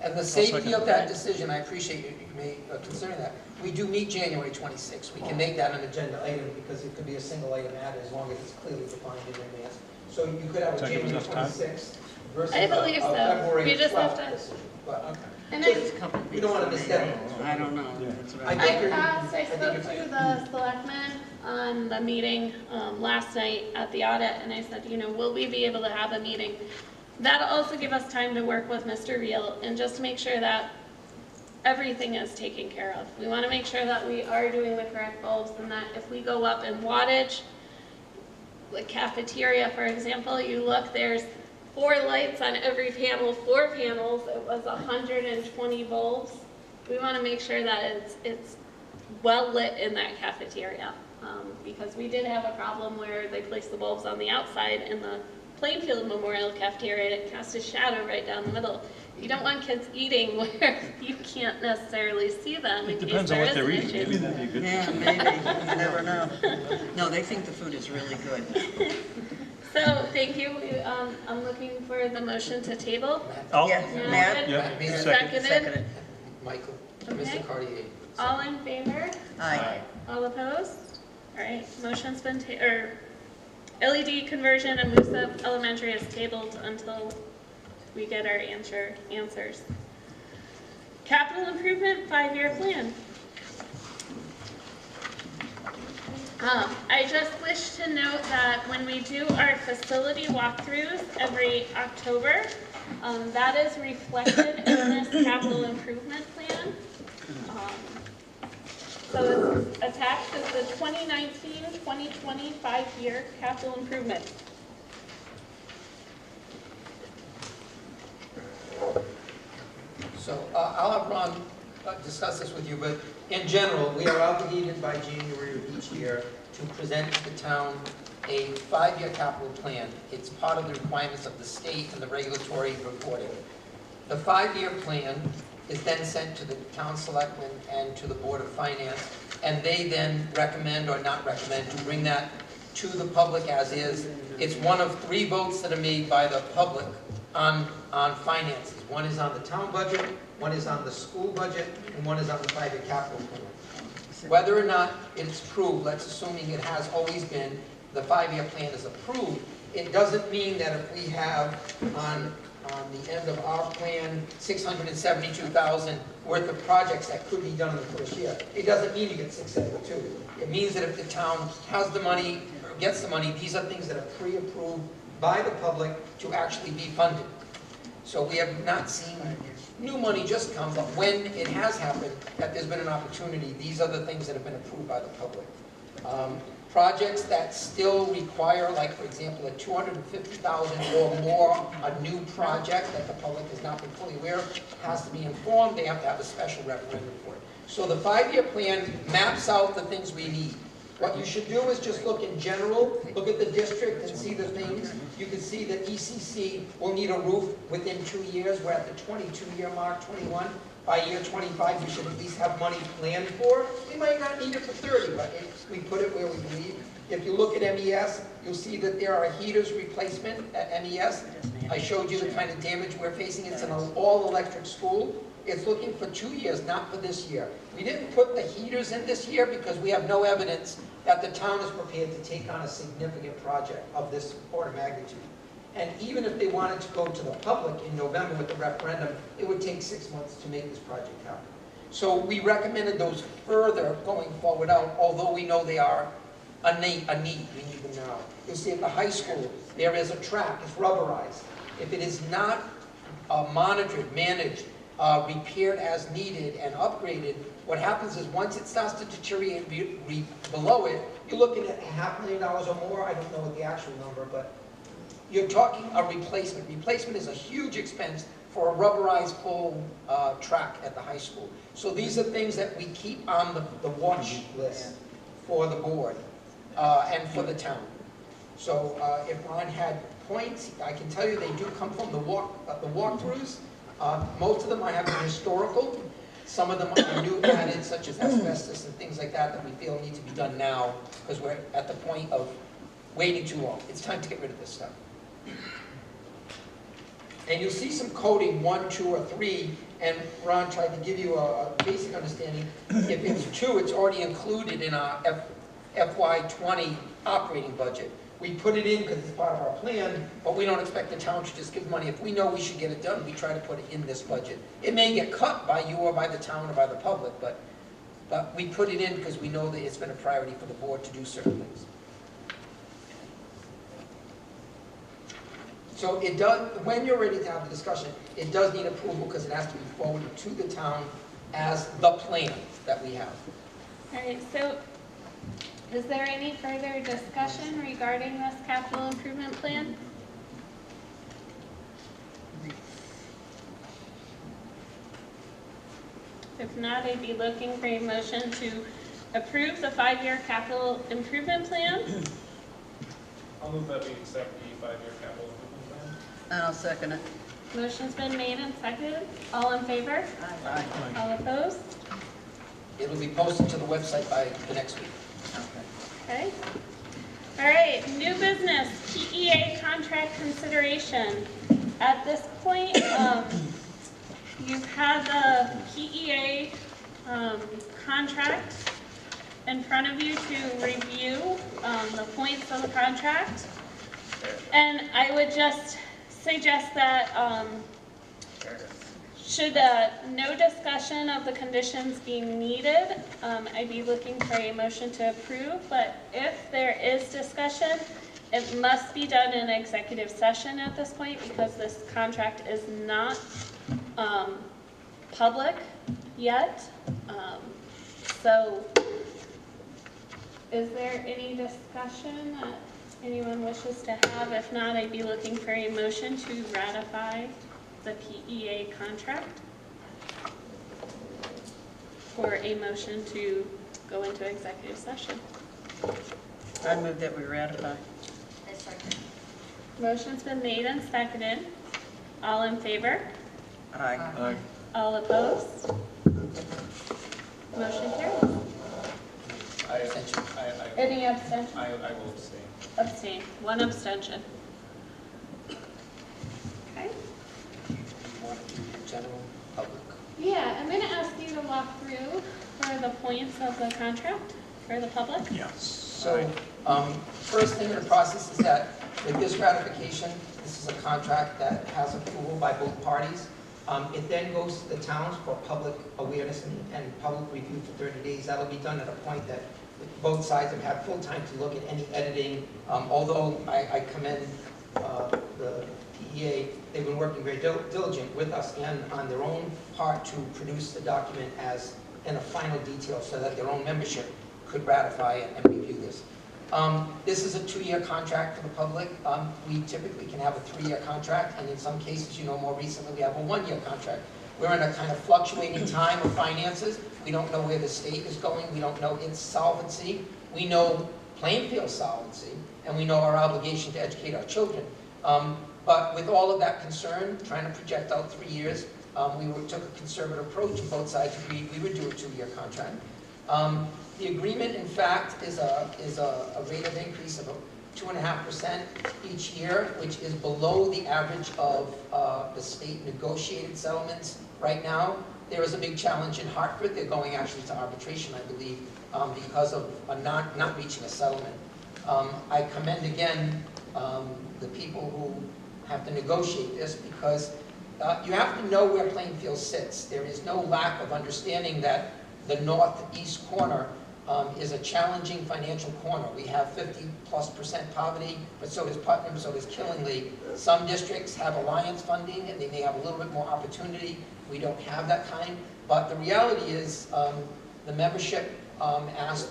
And the safety of that decision, I appreciate you may consider that. We do meet January 26th. We can make that an agenda item because it could be a single item added as long as it's clearly defined in advance. So you could have a Does that give January enough time? 26th versus I believe a so. February We just have 12th to- decision. But And Just a couple we don't want to miss that. I don't know. Yeah. That's what I I think I you're- asked, I think spoke you're to right. the selectmen on the meeting last night at the audit, and I said, you know, will we be able to have a meeting? That'll also give us time to work with Mr. Reel and just to make sure that everything is taken care of. We want to make sure that we are doing the correct bulbs and that if we go up in wattage, the cafeteria, for example, you look, there's 4 lights on every panel, 4 panels, it was 120 bulbs. We want to make sure that it's well lit in that cafeteria, because we did have a problem where they placed the bulbs on the outside in the Plainfield Memorial Cafeteria, and it cast a shadow right down the middle. You don't want kids eating where you can't necessarily see them in It case depends on there what is they're an eating. Maybe issue. that'd be a good. Yeah, maybe, you never know. No, they think the food is really good. So, thank you. I'm looking for the motion to table. Oh, Yeah, Matt? yeah, Matt, second. Seconded. Michael, Okay. Mr. Cartier. All in favor? Aye. All opposed? All right, motion's been, LED conversion and Moosop Elementary is tabled until we get our answers. Capital improvement 5-year plan. I just wish to note that when we do our facility walkthroughs every October, that is reflected in this capital improvement plan. So it's attached as the 2019-2020 5-year capital improvement. So I'll have Ron discuss this with you, but in general, we are obligated by January of each year to present to the town a 5-year capital plan. It's part of the requirements of the state and the regulatory reporting. The 5-year plan is then sent to the town selectmen and to the Board of Finance, and they then recommend or not recommend to bring that to the public as is. It's one of 3 votes that are made by the public on finances. One is on the town budget, one is on the school budget, and one is on the 5-year capital plan. Whether or not it's approved, let's assuming it has always been, the 5-year plan is approved, it doesn't mean that if we have on the end of our plan, $672,000 worth of projects that could be done in the first year. It doesn't mean you get 672. It means that if the town has the money or gets the money, these are things that are pre-approved by the public to actually be funded. So we have not seen new money just come, but when it has happened, that there's been an opportunity, these are the things that have been approved by the public. Projects that still require, like for example, a $250,000 or more, a new project that the public has not been fully aware of, has to be informed, they have to have a special referendum for it. So the 5-year plan maps out the things we need. What you should do is just look in general, look at the district and see the things. You can see that ECC will need a roof within 2 years. We're at the 22-year mark, 21. By year 25, we should at least have money planned for. We might not need it for 30, but we put it where we believe. If you look at MES, you'll see that there are heaters replacement at MES. I showed you the kind of damage we're facing. It's an all-electric school. It's looking for 2 years, not for this year. We didn't put the heaters in this year because we have no evidence that the town is prepared to take on a significant project of this order of magnitude. And even if they wanted to go to the public in November with the referendum, it would take 6 months to make this project happen. So we recommended those further going forward out, although we know they are a need. We need them now. You'll see at the high school, there is a track. It's rubberized. If it is not monitored, managed, repaired as needed and upgraded, what happens is once it starts to deteriorate below it, you're looking at $500,000 or more. I don't know what the actual number, but you're talking a replacement. Replacement is a huge expense for a rubberized full track at the high school. So these are things that we keep on the watch list for the board and for the town. So if Ron had points, I can tell you they do come from the walkthroughs. Most of them I have been historical. Some of them are new added, such as asbestos and things like that we feel need to be done now because we're at the point of waiting too long. It's time to get rid of this stuff. And you'll see some coding 1, 2, or 3, and Ron tried to give you a basic understanding. If it's 2, it's already included in our FY20 operating budget. We put it in because it's part of our plan, but we don't expect the town to just give money. If we know we should get it done, we try to put it in this budget. It may get cut by you or by the town or by the public, but we put it in because we know that it's been a priority for the board to do certain things. So it does, when you're ready to have the discussion, it does need approval because it has to be forwarded to the town as the plan that we have. All right, so is there any further discussion regarding this capital improvement plan? If not, I'd be looking for a motion to approve the 5-year capital improvement plan. I'll move that we accept the 5-year capital improvement plan. And I'll second it. Motion's been made and seconded. All in favor? Aye. All opposed? It'll be posted to the website by the next week. Okay. All right, new business, PEA contract consideration. At this point, you've had the PEA contract in front of you to review the points of the contract. And I would just suggest that should no discussion of the conditions be needed, I'd be looking for a motion to approve. But if there is discussion, it must be done in executive session at this point because this contract is not public yet. So is there any discussion that anyone wishes to have? If not, I'd be looking for a motion to ratify the PEA contract, for a motion to go into executive session. I move that we ratify. I second. Motion's been made and seconded. All in favor? Aye. Aye. All opposed? Motion carries. Any abstention? I will abstain. Abstain. One abstention. Okay. General public. Yeah, I'm going to ask you to walk through for the points of the contract for the public. Yes. So, first thing in the process is that with this ratification, this is a contract that has approval by both parties. It then goes to the towns for public awareness and public review for 30 days. That'll be done at a point that both sides have had full time to look at any editing. Although I commend the PEA, they've been working very diligent with us and on their own part to produce the document as in a final detail so that their own membership could ratify and review this. This is a 2-year contract for the public. We typically can have a 3-year contract, and in some cases, more recently, we have a 1-year contract. We're in a kind of fluctuating time of finances. We don't know where the state is going. We don't know its solvency. We know Plainfield's solvency, and we know our obligation to educate our children. But with all of that concern, trying to project out 3 years, took a conservative approach, and both sides agreed we would do a 2-year contract. The agreement, in fact, is a rate of increase of 2.5% each year, which is below the average of the state negotiated settlements right now. There is a big challenge in Hartford. They're going actually to arbitration, I believe, because of not reaching a settlement. I commend again the people who have to negotiate this, because you have to know where Plainfield sits. There is no lack of understanding that the northeast corner is a challenging financial corner. We have 50+% poverty, but so does Putnam, so does Killingly. Some districts have alliance funding, and they may have a little bit more opportunity. We don't have that kind. But the reality is the membership asked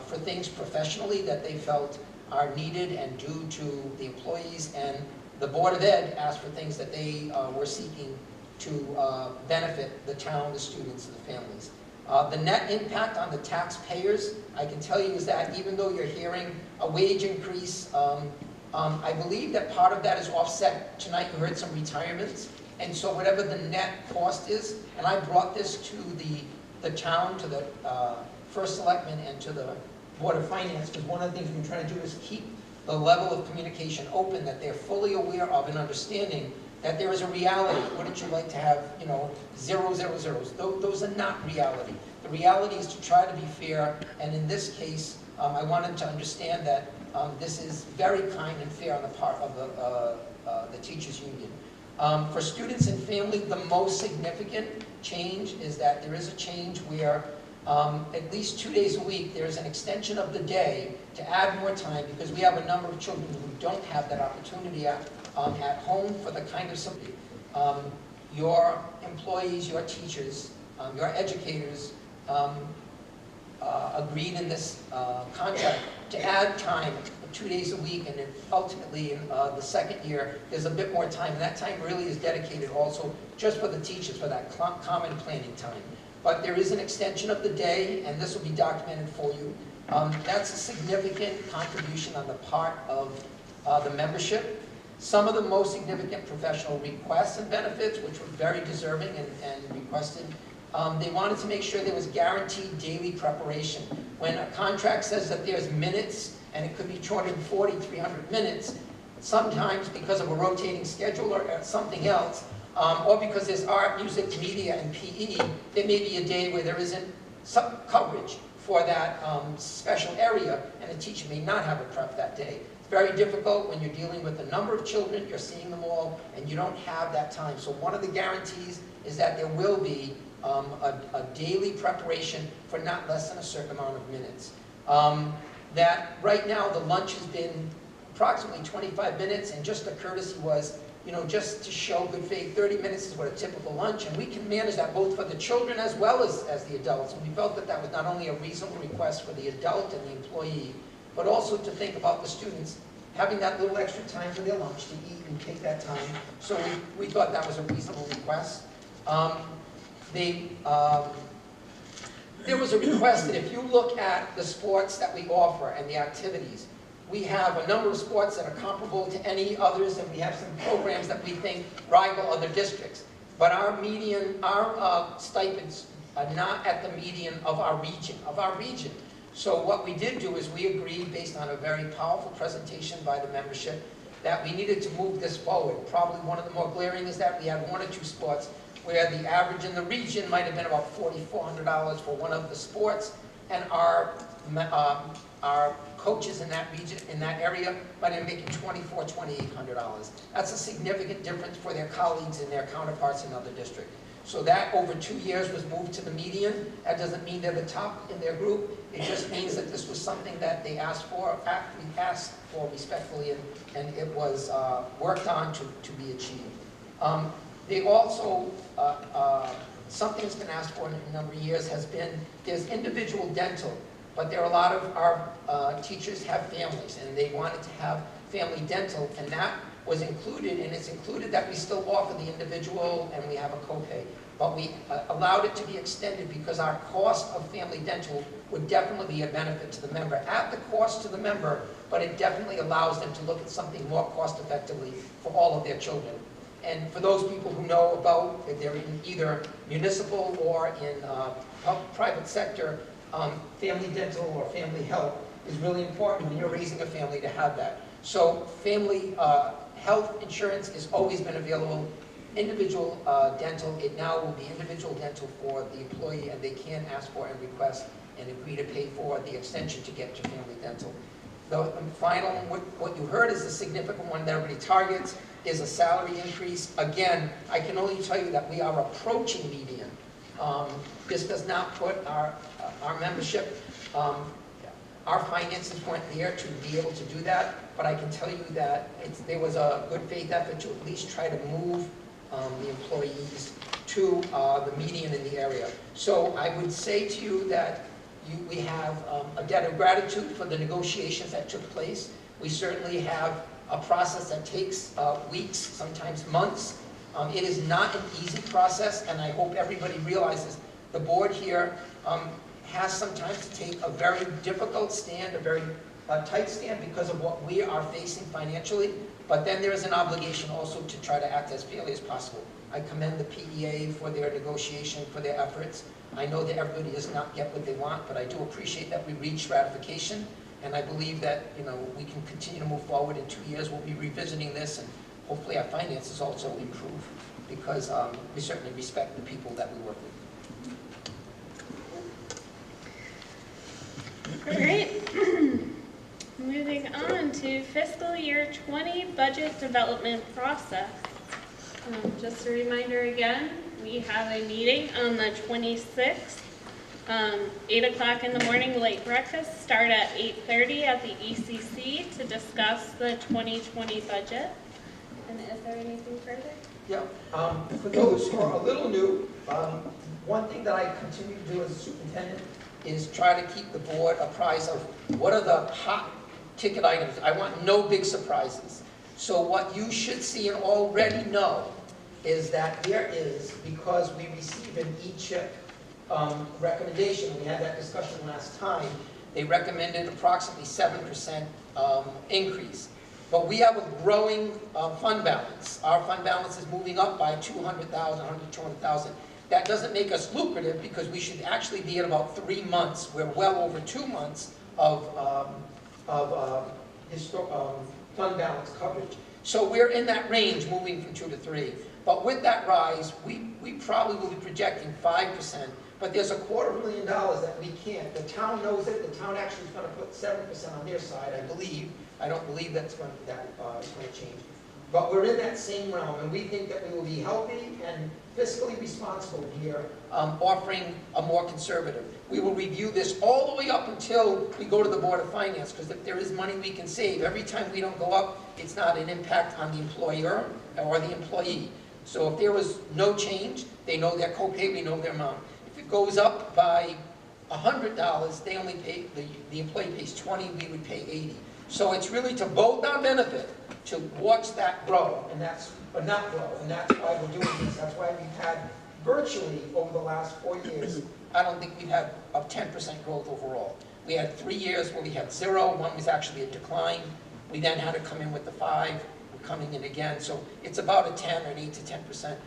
for things professionally that they felt are needed and due to the employees, and the Board of Ed asked for things that they were seeking to benefit the town, the students, and the families. The net impact on the taxpayers, I can tell you, is that even though you're hearing a wage increase, I believe that part of that is offset. Tonight you heard some retirements, and so whatever the net cost is, and I brought this to the town, to the First Selectman, and to the Board of Finance, because one of the things we're trying to do is keep the level of communication open, that they're fully aware of and understanding that there is a reality. Wouldn't you like to have, 0, 0, 0s? Those are not reality. The reality is to try to be fair, and in this case, I wanted to understand that this is very kind and fair on the part of the teachers' union. For students and family, the most significant change is that there is a change where at least 2 days a week, there is an extension of the day to add more time, because we have a number of children who don't have that opportunity at home for the kind of something. Your employees, your teachers, your educators agreed in this contract to add time 2 days a week, and then ultimately in the second year, there's a bit more time, and that time really is dedicated also just for the teachers, for that common planning time. But there is an extension of the day, and this will be documented for you. That's a significant contribution on the part of the membership. Some of the most significant professional requests and benefits, which were very deserving and requested, they wanted to make sure there was guaranteed daily preparation. When a contract says that there's minutes, and it could be 240, 300 minutes, sometimes because of a rotating schedule or something else, or because there's art, music, media, and PE, there may be a day where there isn't some coverage for that special area, and the teacher may not have a prep that day. It's very difficult when you're dealing with a number of children, you're seeing them all, and you don't have that time. So one of the guarantees is that there will be a daily preparation for not less than a certain amount of minutes. That right now the lunch has been approximately 25 minutes, and just a courtesy was, just to show good faith, 30 minutes is what a typical lunch, and we can manage that both for the children as well as the adults. And we felt that that was not only a reasonable request for the adult and the employee, but also to think about the students having that little extra time for their lunch to eat and take that time. So we thought that was a reasonable request. There was a request that if you look at the sports that we offer and the activities, we have a number of sports that are comparable to any others, and we have some programs that we think rival other districts. But our stipends are not at the median of our region. So what we did do is we agreed, based on a very powerful presentation by the membership, that we needed to move this forward. Probably one of the more glaring is that we had 1 or 2 sports where the average in the region might have been about $4,400 for one of the sports, and our coaches in that region, in that area, might have been making $2,400, $2,800. That's a significant difference for their colleagues and their counterparts in other districts. So that over 2 years was moved to the median. That doesn't mean they're the top in their group. It just means that this was something that they asked for, respectfully, and it was worked on to be achieved. They also, something that's been asked for in a number of years has been, there's individual dental, but there are a lot of our teachers have families, and they wanted to have family dental, and that was included, and it's included that we still offer the individual, and we have a copay. but we allowed it to be extended because our cost of family dental would definitely be a benefit to the member at the cost to the member, but it definitely allows them to look at something more cost effectively for all of their children. And for those people who know about, if they're in either municipal or in private sector, family dental or family health is really important when you're raising a family to have that. So family health insurance has always been available. Individual dental, it now will be individual dental for the employee, and they can ask for and request and agree to pay for the extension to get to family dental. The final, what you heard is a significant one that everybody targets, is a salary increase. Again, I can only tell you that we are approaching median. This does not put our membership, our finances weren't there to be able to do that, but I can tell you that there was a good faith effort to at least try to move the employees to the median in the area. So I would say to you that we have a debt of gratitude for the negotiations that took place. We certainly have a process that takes weeks, sometimes months. It is not an easy process, and I hope everybody realizes the board here has sometimes to take a very difficult stand, a very tight stand because of what we are facing financially, but then there is an obligation also to try to act as fairly as possible. I commend the PEA for their negotiation, for their efforts. I know that everybody does not get what they want, but I do appreciate that we reached ratification, and I believe that we can continue to move forward. In 2 years, we'll be revisiting this, and hopefully our finances also improve, because we certainly respect the people that we work with. All right. Moving on to fiscal year 20 budget development process. Just a reminder again, we have a meeting on the 26th, 8 o'clock in the morning, late breakfast, start at 8:30 at the ECC to discuss the 2020 budget. And is there anything further? Yeah, for those who are a little new, one thing that I continue to do as a superintendent is try to keep the board apprised of what are the hot ticket items. I want no big surprises. So what you should see and already know is that there is, because we receive an e-chip recommendation, we had that discussion last time, they recommended approximately 7% increase. But we have a growing fund balance. Our fund balance is moving up by 200,000, 200,000. That doesn't make us lucrative because we should actually be at about 3 months. We're well over 2 months of fund balance coverage. So we're in that range, moving from 2 to 3. But with that rise, we probably will be projecting 5%. But there's $250,000 that we can't. The town knows it. The town actually is going to put 7% on their side, I believe. I don't believe that's going to change. But we're in that same realm, and we think that we will be healthy and fiscally responsible here, offering a more conservative. We will review this all the way up until we go to the Board of Finance, because if there is money we can save, every time we don't go up, it's not an impact on the employer or the employee. So if there was no change, they know their copay, we know their amount. If it goes up by $100, they only pay, the employee pays $20, we would pay $80. So it's really to both our benefit to watch that grow, and but not grow, and that's why we're doing this. That's why we've had virtually over the last 4 years, I don't think we've had a 10% growth overall. We had 3 years where we had 0, one was actually a decline. We then had to come in with the 5, we're coming in again. So it's about a 10 or an 8 to 10%.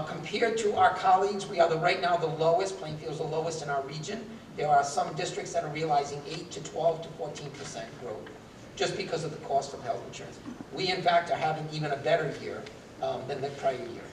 Compared to our colleagues, we are right now the lowest. Plainfield is the lowest in our region. There are some districts that are realizing 8 to 12 to 14% growth, just because of the cost of health insurance. We, in fact, are having even a better year than the prior year.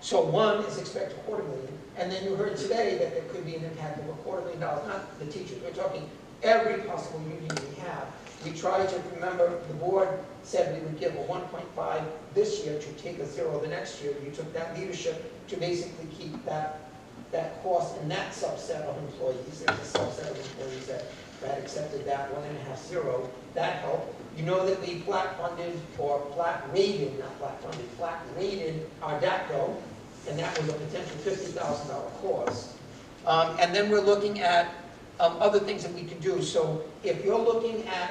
So one is expected $250,000, and then you heard today that there could be an impact of $250,000, not the teachers, we're talking every possible union we have. We try to remember, the board said we would give a 1.5 this year to take a 0 the next year. You took that leadership to basically keep that cost in that subset of employees. There's a subset of employees that accepted that 1.5, 0. That helped. You know that we flat funded, or flat rated, not flat funded, flat rated our DACO, and that was a potential $50,000 cost. And then we're looking at other things that we can do. So if you're looking at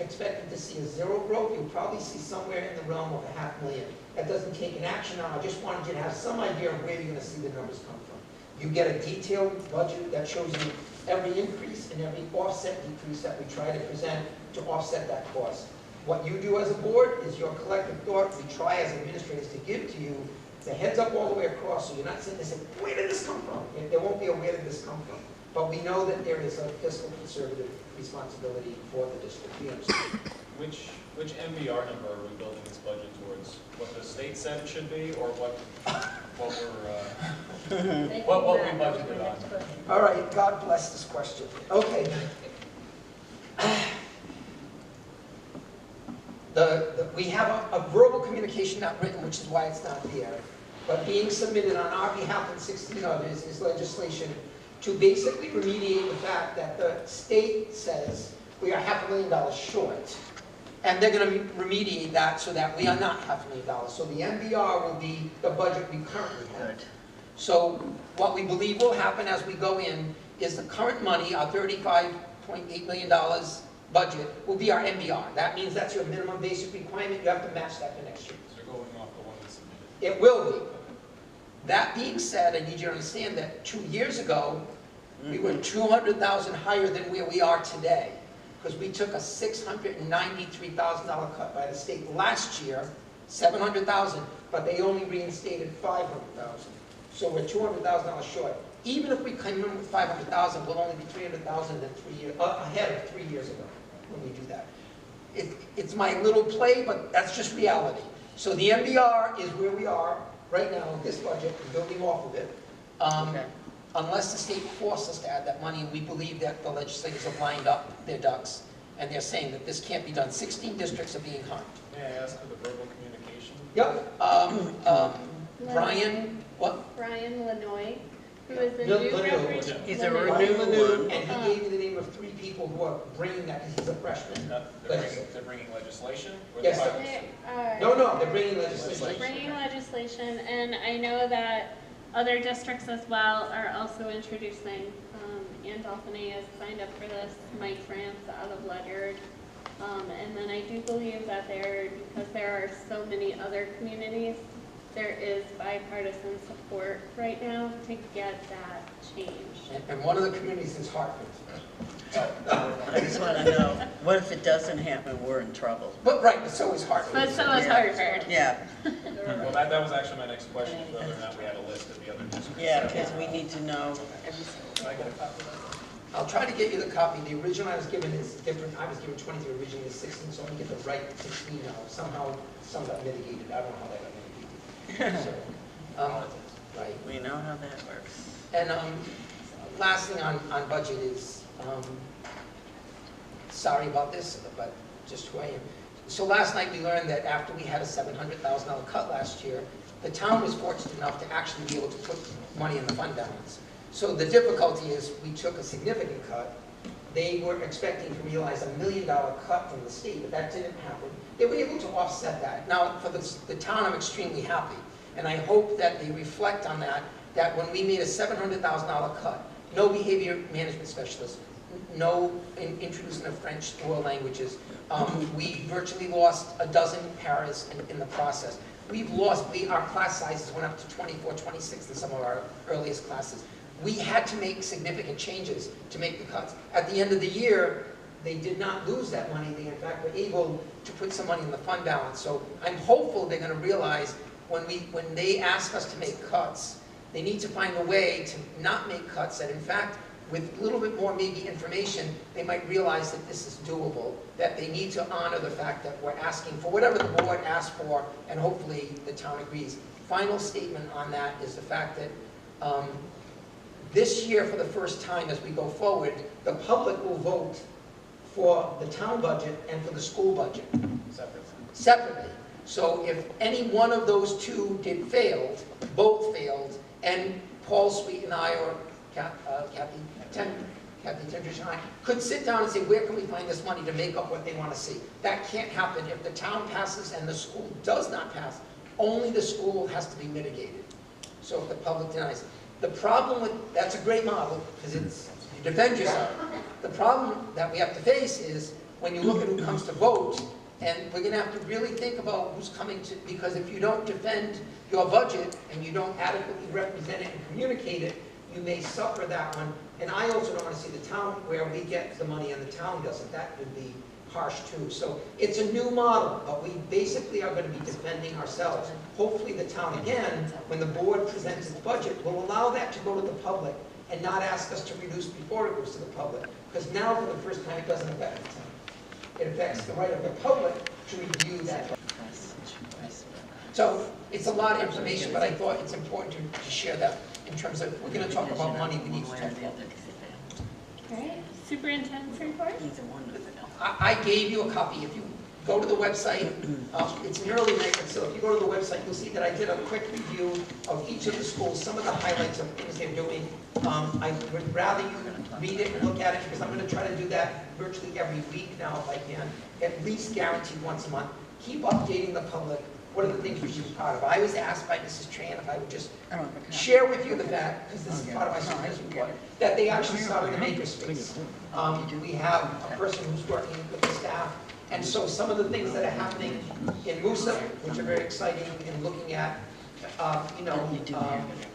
expecting to see a zero growth, you'll probably see somewhere in the realm of $500,000. That doesn't take an action now. I just wanted you to have some idea of where you're going to see the numbers come from. You get a detailed budget that shows you every increase and every offset decrease that we try to present to offset that cost. What you do as a board is your collective thought. We try as administrators to give to you the heads up all the way across, so you're not sitting there saying, where did this come from? There won't be a where did this come from. But we know that there is a fiscal conservative responsibility for the district. We understand. Which MBR number are we building this budget towards? What the state said it should be, or what we budgeted on? All right, God bless this question. Okay. We have a verbal communication not written, which is why it's not there, but being submitted on our behalf and 16 others is legislation to basically remediate the fact that the state says we are $500,000 short, and they're going to remediate that so that we are not $500,000. So the MBR will be the budget we currently have. So what we believe will happen as we go in is the current money, our $35.8 million budget, will be our MBR. That means that's your minimum basic requirement. You have to match that for next year. So you're going off the one we submitted. It will be. That being said, I need you to understand that 2 years ago, we were 200,000 higher than where we are today, because we took a $693,000 cut by the state last year, 700,000, but they only reinstated 500,000. So we're $200,000 short. Even if we come in with 500,000, we'll only be 300,000 ahead of 3 years ago when we do that. It's my little play, but that's just reality. So the MBR is where we are right now in this budget, building off of it. Unless the state forces us to add that money, we believe that the legislators have lined up their ducks, and they're saying that this can't be done. 16 districts are being harmed. May I ask for the verbal communication? Yep. Brian, what? Brian Lanoy, who is the No, new Lanoy. representative. He's a Brian renewed Lanoy, one. and he gave me the name of 3 people who are bringing that, because he's a freshman. They're bringing legislation? Or Yes, the They are No, they're bringing legislation. bringing legislation, and I know that other districts as well are also introducing. Ann Dolphin has signed up for this, Mike France out of Ledyard. And then I do believe that because there are so many other communities, there is bipartisan support right now to get that changed. And one of the communities is Hartford. I just want to know, what if it doesn't happen, we're in trouble? But right, but so is Hartford. But so is Hartford. Yeah, Well, that was actually my next question, whether or not we had a list of the other districts. yeah, because we need to know. I'll try to get you the copy. The original I was given is different. I was given 23 originally, is 16, so I'm going to get the right 16 now. Somehow, some got mitigated. I don't know how that got mitigated. So, right. We know how that works. And last thing on budget is, sorry about this, but just who I am. So last night we learned that after we had a $700,000 cut last year, the town was fortunate enough to actually be able to put money in the fund balance. So the difficulty is we took a significant cut. They were expecting to realize $1 million cut from the state, but that didn't happen. They were able to offset that. Now, for the town, I'm extremely happy. And I hope that they reflect on that when we made a $700,000 cut, no behavior management specialist, no introducing of French oral languages. We virtually lost a dozen paras in the process. We've lost, our class sizes went up to 24, 26 in some of our earliest classes. We had to make significant changes to make the cuts. At the end of the year, they did not lose that money. They, in fact, were able to put some money in the fund balance. So I'm hopeful they're going to realize when they ask us to make cuts, they need to find a way to not make cuts, that in fact, with a little bit more maybe information, they might realize that this is doable, that they need to honor the fact that we're asking for whatever the board asked for, and hopefully the town agrees. Final statement on that is the fact that this year, for the first time as we go forward, the public will vote for the town budget and for the school budget separately. So if any one of those two both failed, and Paul Sweet and I, or Kathy Tendrich and I, could sit down and say, where can we find this money to make up what they want to see? That can't happen if the town passes and the school does not pass. Only the school has to be mitigated. So if the public denies it. The problem with, that's a great model, because you defend yourself. the problem that we have to face is when you look at who comes to vote, and we're gonna have to really think about who's coming to, because if you don't defend your budget and you don't adequately represent it and communicate it, you may suffer that one. And I also don't want to see the town where we get the money and the town doesn't. That would be harsh too. So it's a new model, but we basically are going to be defending ourselves. Hopefully the town, again, when the board presents its budget, will allow that to go to the public and not ask us to reduce before it goes to the public. Because now, for the first time, it doesn't affect the town. It affects the right of the public to review that. So it's a lot of information, but I thought it's important to share that in terms of, we're going to talk about money, we need to talk about. All right, superintendent's report? I gave you a copy. If you go to the website, it's an early night, so if you go to the website, you'll see that I did a quick review of each of the schools, some of the highlights of things they're doing. I would rather you read it and look at it, because I'm going to try to do that virtually every week now if I can, at least guaranteed once a month. Keep updating the public. What are the things we should be proud of? I was asked by Mrs. Tran if I would just share with you the fact, because this is part of my superintendent's report, that they actually started the makerspace. We have a person who's working with the staff, and so some of the things that are happening in Moosup, which are very exciting, in looking at,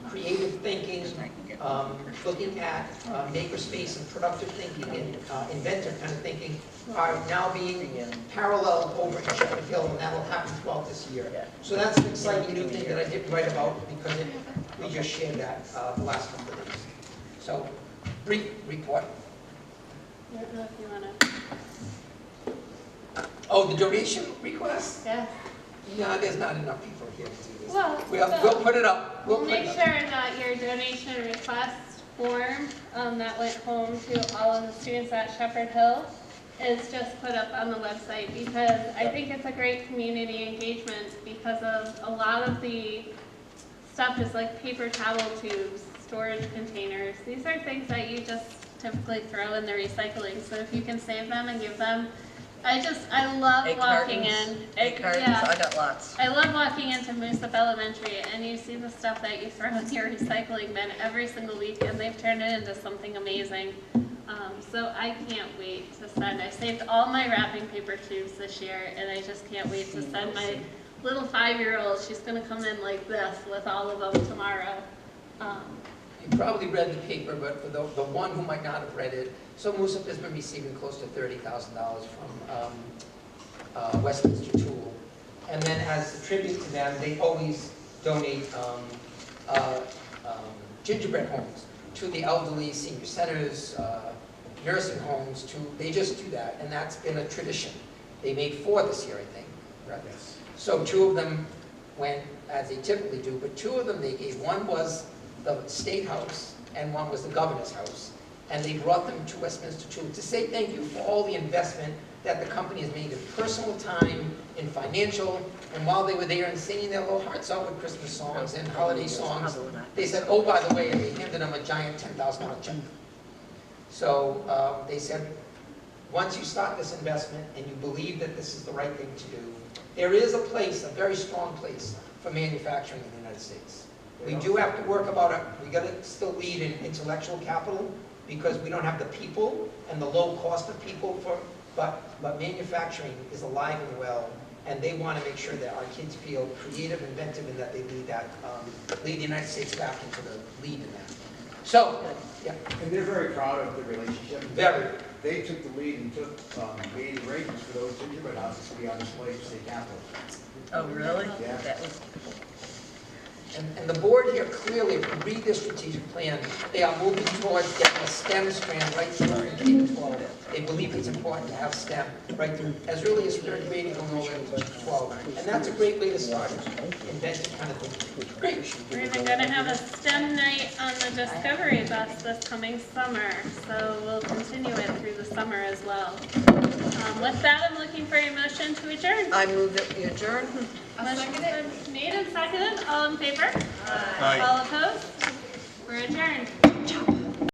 creative thinking, looking at makerspace and productive thinking and inventive kind of thinking, are now being paralleled over in Shepherd Hill, and that will happen throughout this year. So that's an exciting new thing that I didn't write about because we just shared that the last couple of days. So, brief report. I don't know if you want to. Oh, the donation request? Yeah. No, there's not enough people here to do this. Well, We'll put it up. We'll make sure that your donation request form that went home to all of the students at Shepherd Hill is just put up on the website, because I think it's a great community engagement, because of a lot of the stuff is like paper towel tubes, storage containers. These are things that you just typically throw in the recycling. So if you can save them and give them, I love walking in. Yeah. I got lots. I love walking into Moosup Elementary, and you see the stuff that you throw in your recycling bin every single week, and they've turned it into something amazing. So I can't wait to send. I saved all my wrapping paper tubes this year, and I just can't wait to send my little 5-year-old. She's going to come in like this with all of them tomorrow. You probably read the paper, but for the one who might not have read it, so Moosup has been receiving close to $30,000 from Westminster Tool. And then as a tribute to them, they always donate gingerbread homes to the elderly, senior centers, nursing homes. They just do that, and that's been a tradition. They made 4 this year, I think. Right? Yes. So 2 of them went as they typically do, but 2 of them they gave. One was the State House, and one was the Governor's House. And they brought them to Westminster Tool to say thank you for all the investment that the company has made in personal time, in financial, and while they were there and singing their little hearts out with Christmas songs and holiday songs, they said, oh, by the way, and they handed them a giant $10,000 check. So they said, once you start this investment and you believe that this is the right thing to do, there is a place, a very strong place, for manufacturing in the United States. We do have to work about it. We got to still lead in intellectual capital, because we don't have the people and the low cost of people but manufacturing is alive and well, and they want to make sure that our kids feel creative, inventive, and that they lead the United States back into the lead in that. So, yeah. And they're very proud of the relationship. Very. They took the lead and made arrangements for those gingerbread houses to be on display at State Capitol. Oh, really? Yeah. That was And the board here clearly, if you read their strategic plan, they are moving towards getting a STEM strand right through K-12. They believe it's important to have STEM right through, as early as 3rd grade and going over to 12. And that's a great way to start, inventive kind of thing. Great. We're even going to have a STEM night on the Discovery Bus this coming summer, so we'll continue it through the summer as well. With that, I'm looking for a motion to adjourn. I move that we adjourn. Motion made and seconded. All in favor? Aye. All opposed? We're adjourned.